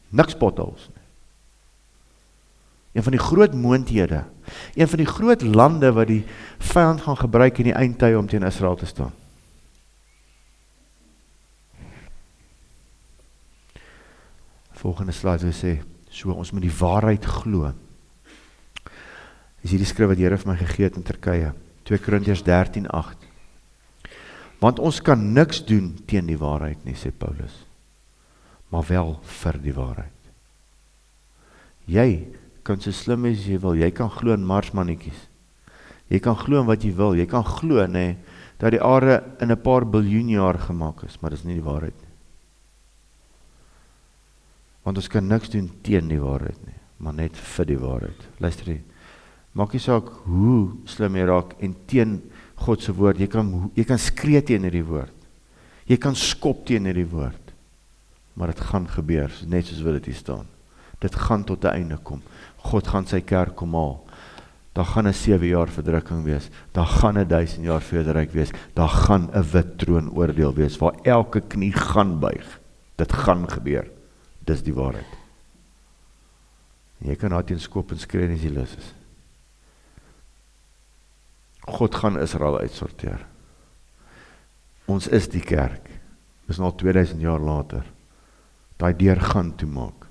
Niks potholes nie. Een van die groot moondhede, een van die groot lande wat die vyand gaan gebruik in die eindtye om teen Israel te staan. Volgende slide wil sê, so ons moet die waarheid glo. Is hierdie skrif wat die Here vir my gegee het in Turkye, 2 Korintiërs 13:8. Want ons kan niks doen teen die waarheid nie, sê Paulus, maar wel vir die waarheid. Jy kan so slim as jy wil, jy kan glo in marsmannetjies, jy kan glo in wat jy wil, jy kan glo, nee, dat die aarde in 'n paar biljoen jaar gemaak is, maar dis nie die waarheid nie. Want ons kan niks doen teen die waarheid nie, maar net vir die waarheid. Luister hier, maak nie saak hoe slim jy raak en teen God se woord, jy kan skree teen hierdie woord, jy kan skop teen hierdie woord, maar dit gaan gebeur, net soos wat dit hier staan. Dit gaan tot 'n einde kom. God gaan sy kerk kom haal. Daar gaan 'n 7 jaar verdrukking wees. Daar gaan 'n 1000 jaar vrederyk wees. Daar gaan 'n wit troon oordeel wees, waar elke knie gaan buig. Dit gaan gebeur. Dis die waarheid. En jy kan daar teen skop en skree as jy lus is. God gaan Israel uitsorteer. Ons is die kerk. Dis nou 2000 jaar later. Daai deur gaan toemaak.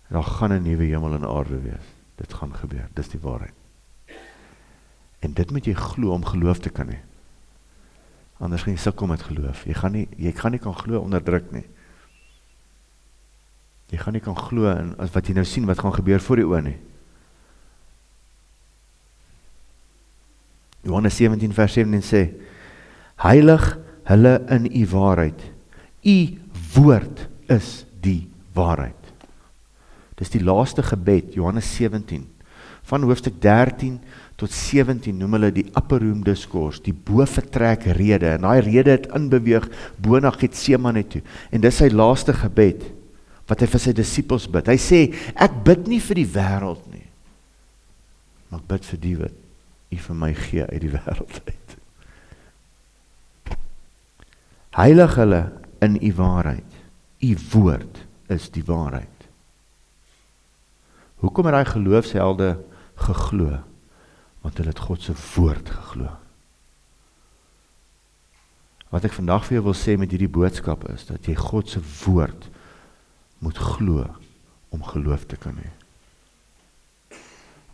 En daar gaan 'n nuwe hemel en aarde wees. Dit gaan gebeur. Dis die waarheid. En dit moet jy glo om geloof te kan hê. Anders gaan jy sukkel met geloof. Jy gaan nie kan glo onder druk nie. Jy gaan nie kan glo in as wat jy nou sien wat gaan gebeur voor die oë nie. Johannes 17 vers 17 sê, heilig hulle in u waarheid. U woord is die waarheid. Dis die laaste gebed, Johannes 17. Van hoofstuk 13 tot 17 noem hulle die upper room discourse, die bovertrek rede. En daai rede het inbeweeg bo na Getsemane toe. En dis sy laaste gebed wat hy vir sy disippels bid. Hy sê, ek bid nie vir die wêreld nie, maar ek bid vir die wat u vir my gee uit die wêreld uit. Heilig hulle in u waarheid. U woord is die waarheid. Hoekom het hy geloofshelde geglo? Want hulle het God se woord geglo. Wat ek vandag vir jou wil sê met hierdie boodskap is, dat jy God se woord moet glo om geloof te kan hê.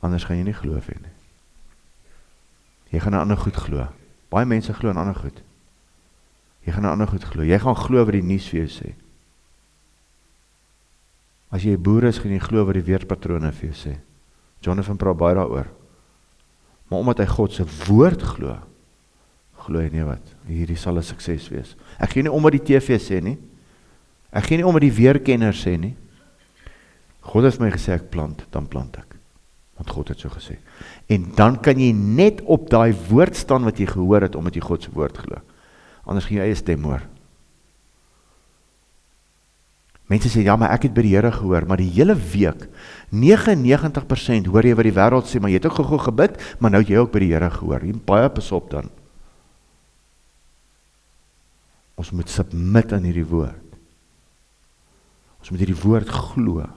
Anders gaan jy nie geloof hê nie. Jy gaan 'n ander goed glo. Baie mense glo in ander goed. Jy gaan 'n ander goed glo. Jy gaan glo wat die nuus vir jou sê. As jy 'n boer is, gaan jy glo wat die weerpatrone vir jou sê. Jonathan praat baie daaroor. Maar omdat hy God se woord glo, glo hy nie wat. Hierdie sal 'n sukses wees. Ek gee nie om wat die TV sê nie. Ek gee nie om wat die weerkenners sê nie. God het my gesê ek plant, dan plant ek. Want God het so gesê. En dan kan jy net op daai woord staan wat jy gehoor het, omdat jy God se woord glo. Anders gaan jy eie stem hoor. Mense sê, ja, maar ek het by die Here gehoor, maar die hele week, 99% hoor jy wat die wêreld sê, maar jy het ook gou gebid, maar nou het jy ook by die Here gehoor. Jy moet baie pas op dan. Ons moet submit aan hierdie woord. Ons moet hierdie woord glo.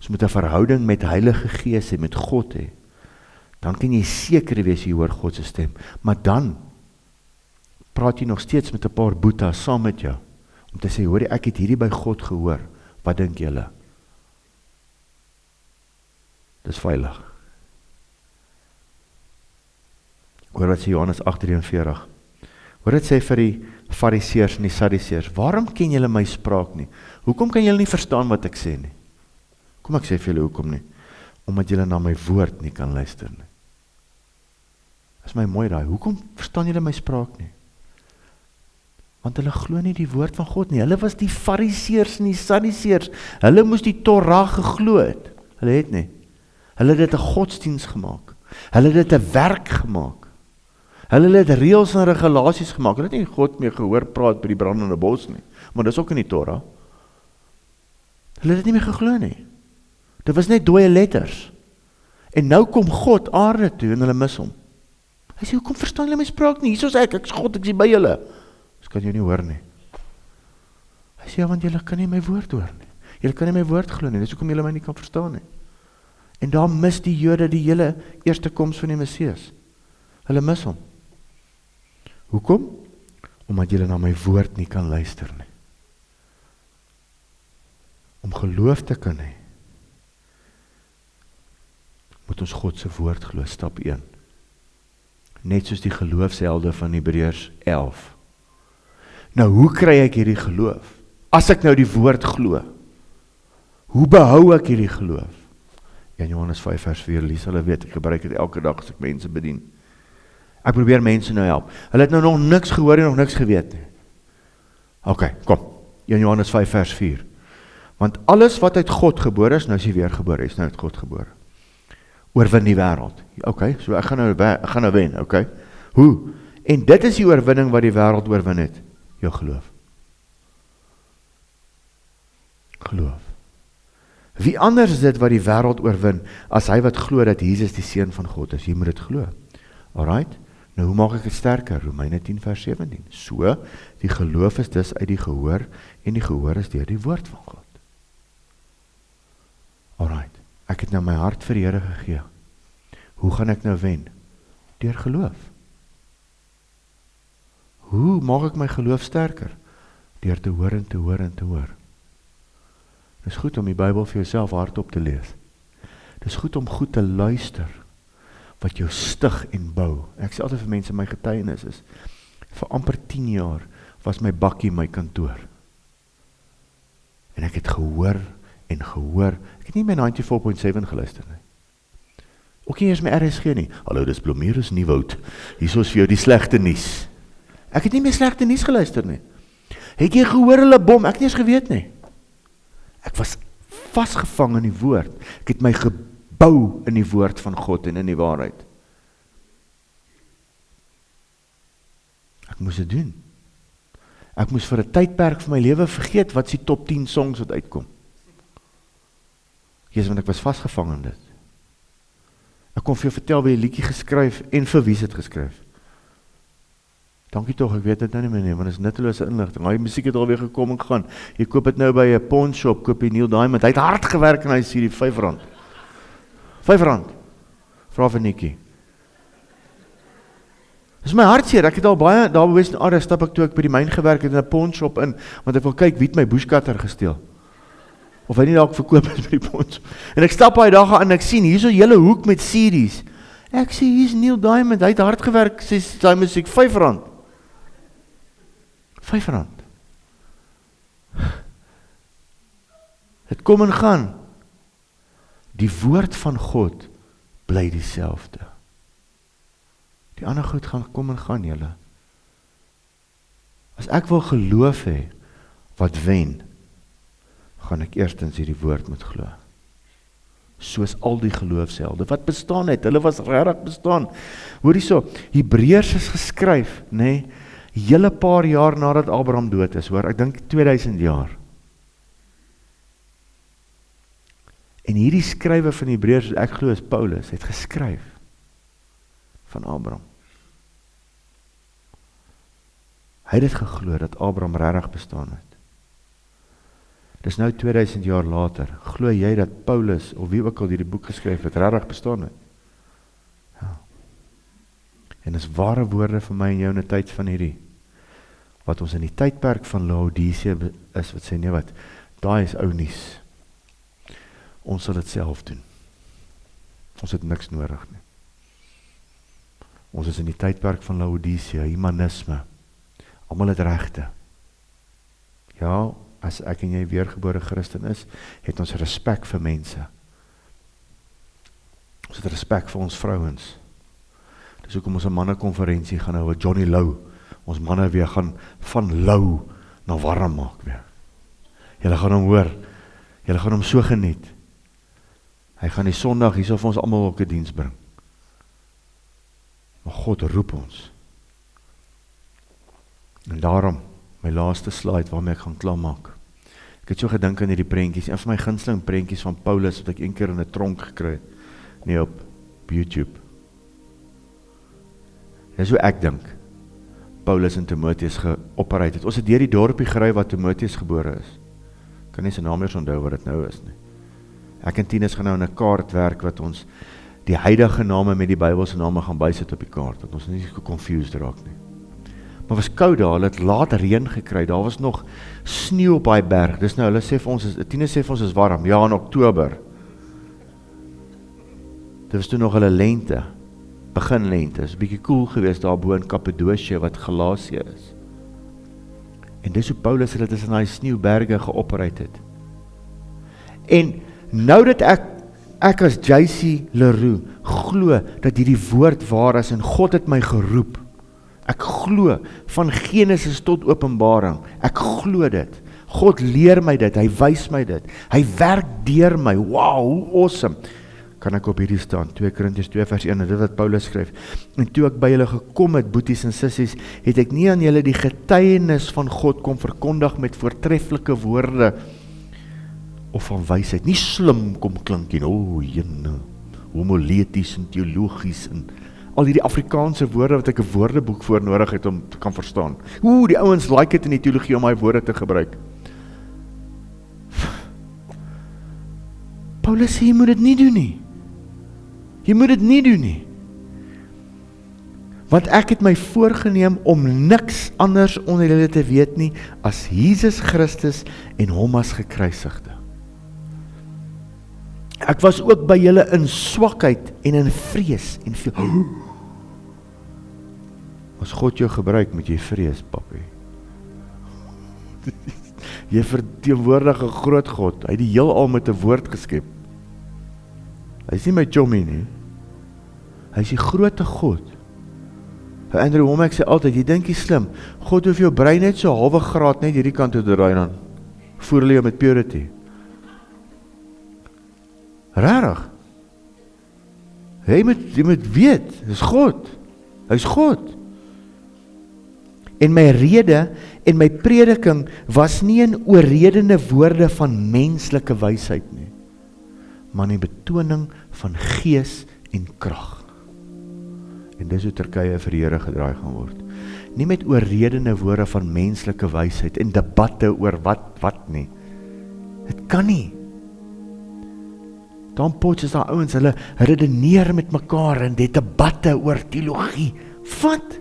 Ons moet 'n verhouding met Heilige Gees hê, met God hê. Dan kan jy seker wees jy hoor God se stem. Maar dan praat jy nog steeds met 'n paar boetas saam met jou, om te sê, hoor jy, ek het hierdie by God gehoor, wat dink julle? Dis veilig. Hoor wat sê Johannes 8:43. Hoor dit sê vir die Fariseërs en die Sadduseërs, waarom ken julle my spraak nie? Hoekom kan julle nie verstaan wat ek sê nie? Kom ek sê vir julle hoekom nie? Omdat julle na my woord nie kan luister nie. Dis my mooi daai, hoekom verstaan julle my spraak nie? Want hulle glo nie die woord van God nie. Hulle was die Fariseërs en die Sadduseërs. Hulle moes die Torah geglo het. Hulle het nie. Hulle het dit 'n godsdiens gemaak. Hulle het dit 'n werk gemaak. Hulle het reëls en regulasies gemaak. Hulle het nie God meer gehoor praat by die brandende bos nie. Maar dis ook in die Torah. Hulle het dit nie meer geglo nie. Dit was net dooie letters. En nou kom God aarde toe en hulle mis hom. Hy sê, hoekom verstaan julle my spraak nie? Hier is ek is God, ek is by julle. Dis kan jy nie hoor nie. Hy sê, ja, want julle kan nie my woord hoor nie. Julle kan nie my woord glo nie, dis hoekom julle my nie kan verstaan nie. En daar mis die Jode die hele eerste koms van die Messias. Hulle mis hom. Hoekom? Omdat julle na my woord nie kan luister nie. Om geloof te kan hê, moet ons God se woord glo, stap 1. Net soos die geloofshelde van Hebreërs 11. Nou, hoe kry ek hierdie geloof? As ek nou die woord glo, hoe behou ek hierdie geloof? Ja, Johannes 5 vers 4, lees hulle weet, ek gebruik dit elke dag as ek mense bedien. Ek probeer mense nou help. Hulle het nou nog niks gehoor en nog niks geweet nie. Ok, kom, Johannes 5 vers 4. Want alles wat uit God gebore is, nou is hy weer gebore, is nou uit God gebore. Oorwin die wêreld. Ok, so ek gaan nou wen, ok. Hoe? En dit is die oorwinning wat die wêreld oorwin het. Jou geloof. Geloof. Wie anders is dit wat die wêreld oorwin, as hy wat glo dat Jesus die Seun van God is? Jy moet dit glo. Alright? Nou hoe maak ek dit sterker? Romeine 10 vers 17. So, die geloof is dus uit die gehoor, en die gehoor is deur die woord van God. Alright. Ek het nou my hart vir die Here gegee. Hoe gaan ek nou wen? Deur geloof. Hoe maak ek my geloof sterker? Deur te hoor en te hoor en te hoor. Dit is goed om die Bybel vir jouself hardop te lees. Dit is goed om goed te luister, wat jou stig en bou. Ek sê altyd vir mense, my getuienis is, vir amper 10 jaar, was my bakkie my kantoor. En ek het gehoor, en gehoor, ek het nie my 94.7 geluister nie. Ook nie eers my RSG nie. Hallo, dis Blomeris Nieuwoud. Hier is vir jou die slegte nuus. Ek het nie meer slegte nuus geluister nie. Het jy gehoor hulle bom? Ek het nie eens geweet nie. Ek was vasgevang in die woord. Ek het my gebou in die woord van God en in die waarheid. Ek moes dit doen. Ek moes vir 'n tydperk van my lewe vergeet wat is die top 10 songs wat uitkom. Jesus, want ek was vasgevang in dit. Ek kon vir jou vertel wie die liedjie geskryf en vir wie het geskryf. Dankie tog, ek weet dit nou nie meer nie, want dit is nuttelose inligting. Die musiek het alweer gekom en gegaan. Jy koop dit nou by 'n pawn shop, koop jy Neil Diamond. Hy het hard gewerk en hy sê die R5. R5. Vra vir Nikkie. Dis my hartseer, ek het al baie, daar by Western Area stap ek toe ek by die myn gewerk het in 'n pawn shop in, want ek wil kyk wie het my bushcutter gesteel. Of hy nie dalk verkoop is by die pawn shop. En ek stap daai dag aan en ek sien, hier is 'n hele hoek met series. Ek sê, hier is Neil Diamond, hy het hard gewerk, sê sy musiek, R5. R5. Het kom en gaan. Die woord van God bly dieselfde. Die ander goed gaan kom en gaan, julle. As ek wil geloof hê wat wen, gaan ek eerstens hierdie woord moet glo. Soos al die geloofshelde wat bestaan het, hulle was regtig bestaan. Hoor hierso, Hebreërs is geskryf, nê, hele paar jaar nadat Abraham dood is, hoor, ek dink 2000 jaar. En hierdie skrywer van Hebreërs, ek glo is Paulus, het geskryf van Abraham. Hy het dit geglo dat Abraham regtig bestaan het. Dis nou 2000 jaar later. Glo jy dat Paulus, of wie ook al hierdie boek geskryf het, regtig bestaan het? Ja. En dis ware woorde vir my en jou in 'n tyd van hierdie. Wat ons in die tydperk van Laodicea is, wat sê nee wat, daai is ou nuus. Ons sal dit self doen. Ons het niks nodig nie. Ons is in die tydperk van Laodicea, humanisme. Almal het regte. Ja, as ek en jy weergebore Christen is, het ons respek vir mense. Ons het respek vir ons vrouens. Dis hoekom ons 'n mannekonferensie gaan hou, Johnny Lou, ons manne weer gaan van lou na warm maak weer. Julle gaan hom hoor, julle gaan hom so geniet. Hy gaan die Sondag hierso vir ons almal ook 'n diens bring. Maar God roep ons. En daarom, my laaste slide waarmee ek gaan klaarmaak. Ek het so gedink aan hierdie prentjies, een van my gunsteling prentjies van Paulus, wat ek een keer in 'n tronk gekry het, nie op YouTube. Dis hoe ek dink, Paulus en Timotheus geopereer het. Ons het deur die dorpie gery waar Timotheus gebore is. Kan nie sy naam eers onthou wat dit nou is nie. Ek en Tinus gaan nou in 'n kaart werk wat ons die heilige name met die Bybelse name gaan bysit op die kaart, dat ons nie confused raak nie. Maar was koud daar, hulle het laat reën gekry, daar was nog sneeu op daai berg, dis nou, hulle sê vir ons, Tinus sê vir ons is warm, ja in Oktober. Dit was toe nog hulle lente, begin lente, is 'n bietjie koel geweest daar bo in Kappadosie wat Galasië is. En dis hoe Paulus het tussen daai sneeuberge geopereer het. En nou dat ek as JC Leroux glo dat hierdie woord waar is en God het my geroep. Ek glo van Genesis tot Openbaring. Ek glo dit. God leer my dit, hy wys my dit. Hy werk deur my. Wow, hoe awesome. Kan ek op hierdie staan, 2 Korintiërs 2 vers 1, en dit wat Paulus skryf. En toe ek by julle gekom het, boeties en sissies, het ek nie aan julle die getuienis van God kom verkondig met voortreffelike woorde of van wysheid, nie slim kom klink en jene, homileties en teologies en al hierdie Afrikaanse woorde wat ek 'n woordeboek voor nodig het om te kan verstaan. Die ouens like het in die teologie om my woorde te gebruik. Paulus sê, jy moet dit nie doen nie. Jy moet dit nie doen nie. Want ek het my voorgeneem om niks anders onder julle te weet nie as Jesus Christus en hom as gekruisigde. Ek was ook by julle in swakheid en in vrees en veel. As God jou gebruik, moet jy vrees, papi. Jy verteenwoordig 'n groot God. Hy het die heelal met 'n woord geskep. Hy is nie my chommy nie. Hy is die groote God. Andrew Womack sê altyd, jy dink jy slim. God hoef jou brein net so halwe graad net hierdie kant toe te draai dan. Voer hulle jou met purity. Rarig. Jy moet weet, dis God. Hy's God. En my rede en my prediking was nie in oorredende woorde van menslike wysheid nie, maar in betoning van gees en krag. En dis hoe Turkye vir die Here gedraai gaan word. Nie met oorredende woorde van menslike wysheid en debatte oor wat nie. Dit kan nie. Dan potjies daar ouens, hulle redeneer met mekaar en dit debatte oor teologie. Wat?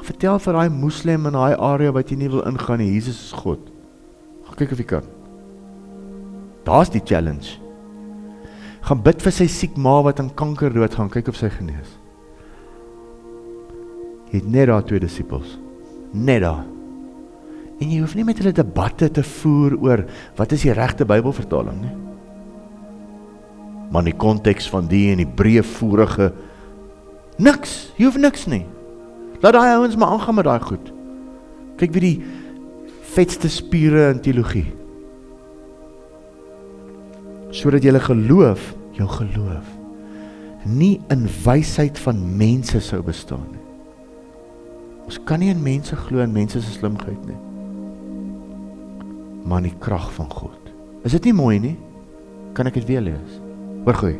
Vertel vir daai moslim in daai area wat jy nie wil ingaan nie, Jesus is God. Gaan kyk of jy kan. Daar's die challenge. Gaan bid vir sy siek ma wat aan kanker dood gaan, kyk of sy genees. Jy het net daar 2 disippels. Net daar. En jy hoef nie met hulle debatte te voer oor wat is die regte Bybelvertaling nie. Maar in die konteks van die en die breëvoerige niks, jy hoef niks nie. Laat daai ouens maar aangaan met daai goed. Kyk wie die vetste spiere in teologie. Sodat julle geloof, jou geloof, nie in wysheid van mense sou bestaan nie. Ons kan nie in mense glo en mense se slimheid nie. Maar in die krag van God. Is dit nie mooi nie? Kan ek dit weer lees? Hoor goeie.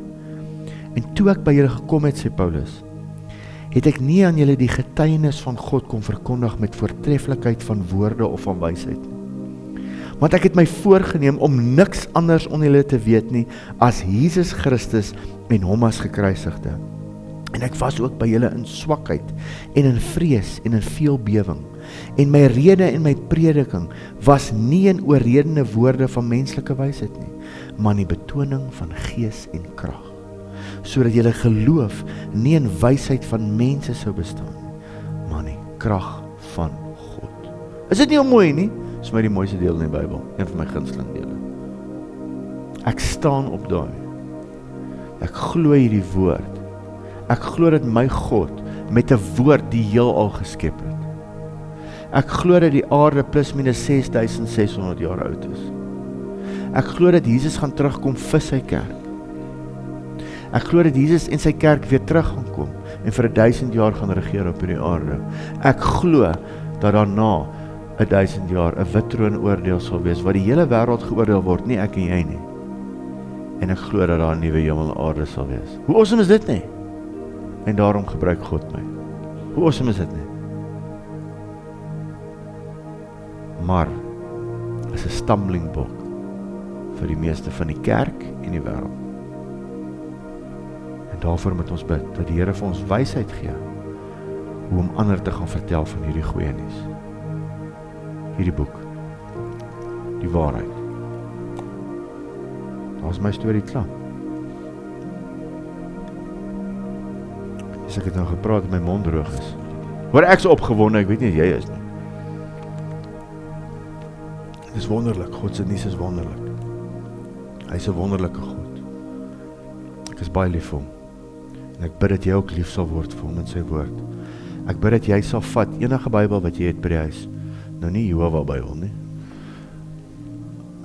En toe ek by julle gekom het, sê Paulus, het ek nie aan julle die getuienis van God kom verkondig met voortreffelikheid van woorde of van wysheid nie, Want ek het my voorgeneem om niks anders onder julle te weet nie, as Jesus Christus en hom as gekruisigde. En ek was ook by julle in swakheid, en in vrees, en in veel bewing. En my rede en my prediking was nie in oorredende woorde van menslike wysheid nie, maar in die betoning van gees en krag, sodat julle geloof nie in wysheid van mense sou bestaan nie, maar in die krag van God. Is dit nie mooi nie? Dis my die mooiste deel in die Bybel, een van my gunsteling dele. Ek staan op daai. Ek glo hierdie woord. Ek glo dat my God met 'n woord die heelal geskep het. Ek glo dat die aarde plus minus 6600 jaar oud is. Ek glo dat Jesus gaan terugkom vir sy kerk. Ek glo dat Jesus en sy kerk weer terug gaan kom en vir 1000 jaar gaan regeer op hierdie aarde. Ek glo dat daarna 1000 jaar 'n wit troonoordeel sal wees, waar die hele wêreld geoordeel word, nie ek en jy nie. En ek glo dat daar 'n nuwe hemel en aarde sal wees. Hoe awesome is dit nie? En daarom gebruik God my. Hoe awesome is dit nie? Maar is 'n stumbling block vir die meeste van die kerk en die wêreld. En daarvoor moet ons bid, dat die Here vir ons wysheid gee, hoe om ander te gaan vertel van hierdie goeie nuus. Hierdie boek, die waarheid. Daar is my storie klaar. As ek het nou gepraat en my mond droog is. Hoor, ek is opgewonde, ek weet nie as jy is nie. Dit is wonderlik, God se nuus is wonderlik. Hy is 'n wonderlike God. Ek is baie lief vir hom. En ek bid dat jy ook lief sal word vir hom en sy woord. Ek bid dat jy sal vat enige Bybel wat jy het by die huis. Nou nie Jehovah Bybel nie.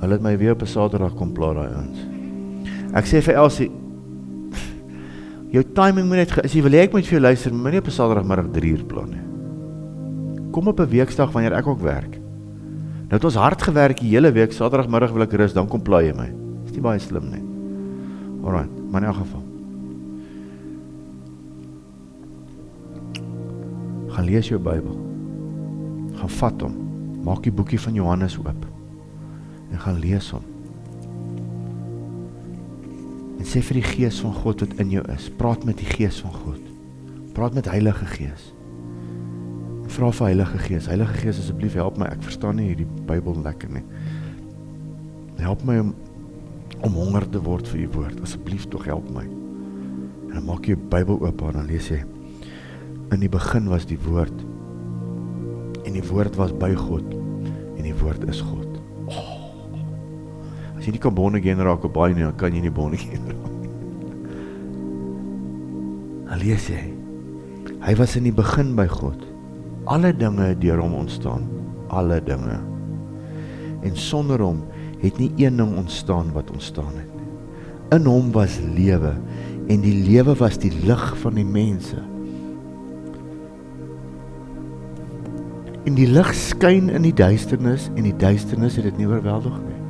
Hulle het my weer op 'n Saterdag kom pla daai ouens. Ek sê vir Elsie, jou timing moet net, as jy wil hê ek moet vir jou luister, moet nie op 'n Saterdagmiddag 3:00 plan nie. Kom op 'n weekdag wanneer ek ook werk. Nou het ons hard gewerk die hele week, Saterdagmiddag wil ek rus, dan kom pla jy my. Is nie baie slim nie. Alright, maar in elk geval. Gaan lees jou Bybel. Gaan vat hom. Maak die boekie van Johannes oop. En gaan lees hom. En sê vir die Gees van God wat in jou is. Praat met die Gees van God. Praat met Heilige Gees. En vra vir Heilige Gees. Heilige Gees, asseblief help my. Ek verstaan nie hierdie Bybel lekker nie. Help my om honger te word vir die woord. Asseblief tog help my. En dan maak jy die Bybel oop en dan lees jy. In die begin was die woord. En die woord was by God. En die woord is God. As jy nie kan born again raak op baie nie, dan kan jy nie born again raak. Dan lees jy. Hy was in die begin by God. Alle dinge het deur hom ontstaan. Alle dinge. En sonder hom het nie een ding ontstaan wat ontstaan het nie. In hom was lewe. En die lewe was die lig van die mense. En die lig skyn in die duisternis, en die duisternis het dit nie oorweldig nie.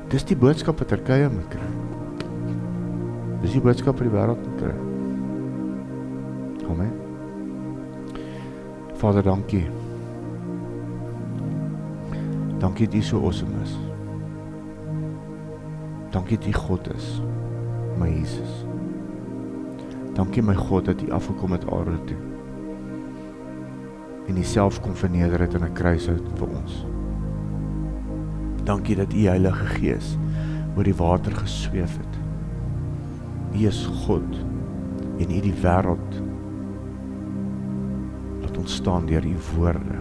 Dis die boodskap wat Turkye moet kry. Dis die boodskap wat die wêreld moet kry. Amen. Vader, dankie. Dankie dat U so awesome is. Dankie dat U God is, my Jesus. Dankie my God dat U afgekom het aarde toe. En U self kom verneder het in 'n kruishout vir ons. Dankie dat U Heilige Gees oor die water gesweef het. U is God en U die wêreld laat ontstaan deur U woorde.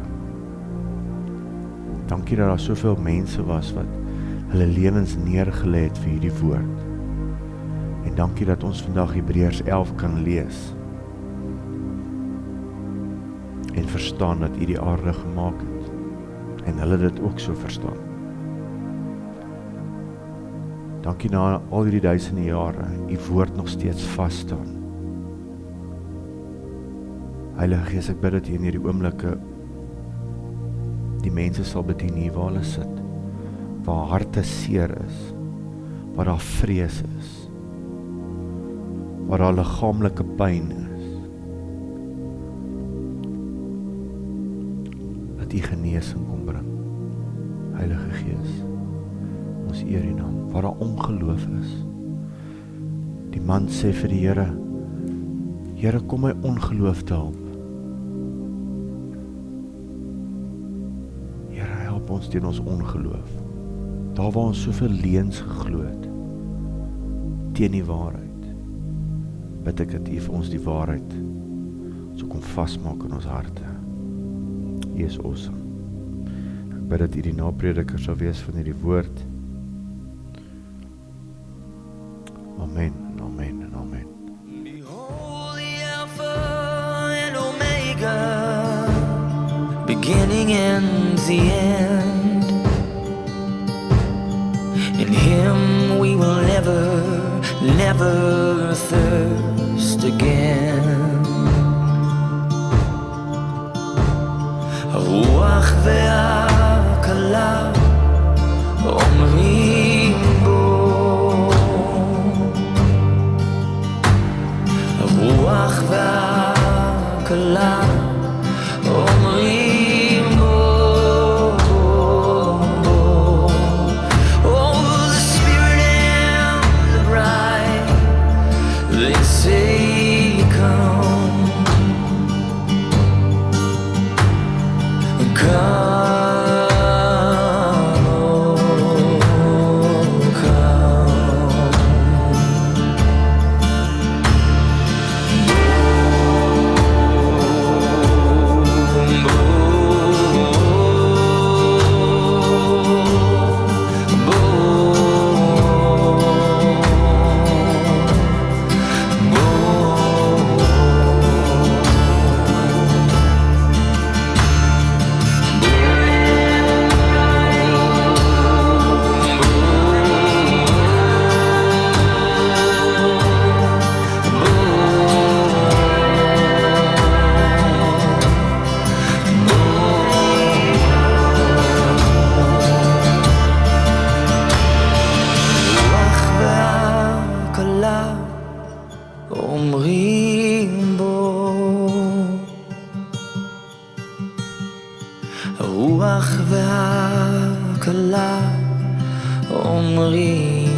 Dankie dat daar soveel mense was wat hulle lewens neergelê het vir hierdie woord. En dankie dat ons vandag Hebreërs 11 kan lees en verstaan dat U die aarde gemaak het en hulle dit ook so verstaan. Dankie na al hierdie duisende jare, U woord nog steeds vas staan. Heilige Gees, ek bid dat U in hierdie oomblikke die mense sal bedien hier waar hulle sit, waar harte seer is, waar daar vrees is, waar daar liggaamlike pyn is, dat U genesing kom bring. Heilige Gees, ons eer U naam, waar daar ongeloof is. Die man sê vir die Here, Here, kom my ongeloof te help. Here, help ons teen ons ongeloof. Daar waar ons soveel leuns geglo het, teen die waarheid, bid ek dat U vir ons die waarheid so kom vasmaak in ons harte. U is awesome. Ek bid dat U die naprediker sal wees van hierdie woord. Amen, amen en amen. Behold the Alpha and Omega, beginning and the end. In Him we will never thirst again. Ruach ve'akala omrim bo, Ruach ve'akala omrim bo. Oh, the Spirit and the bride, they say come. אומרים בו הרוח והקלה אומרים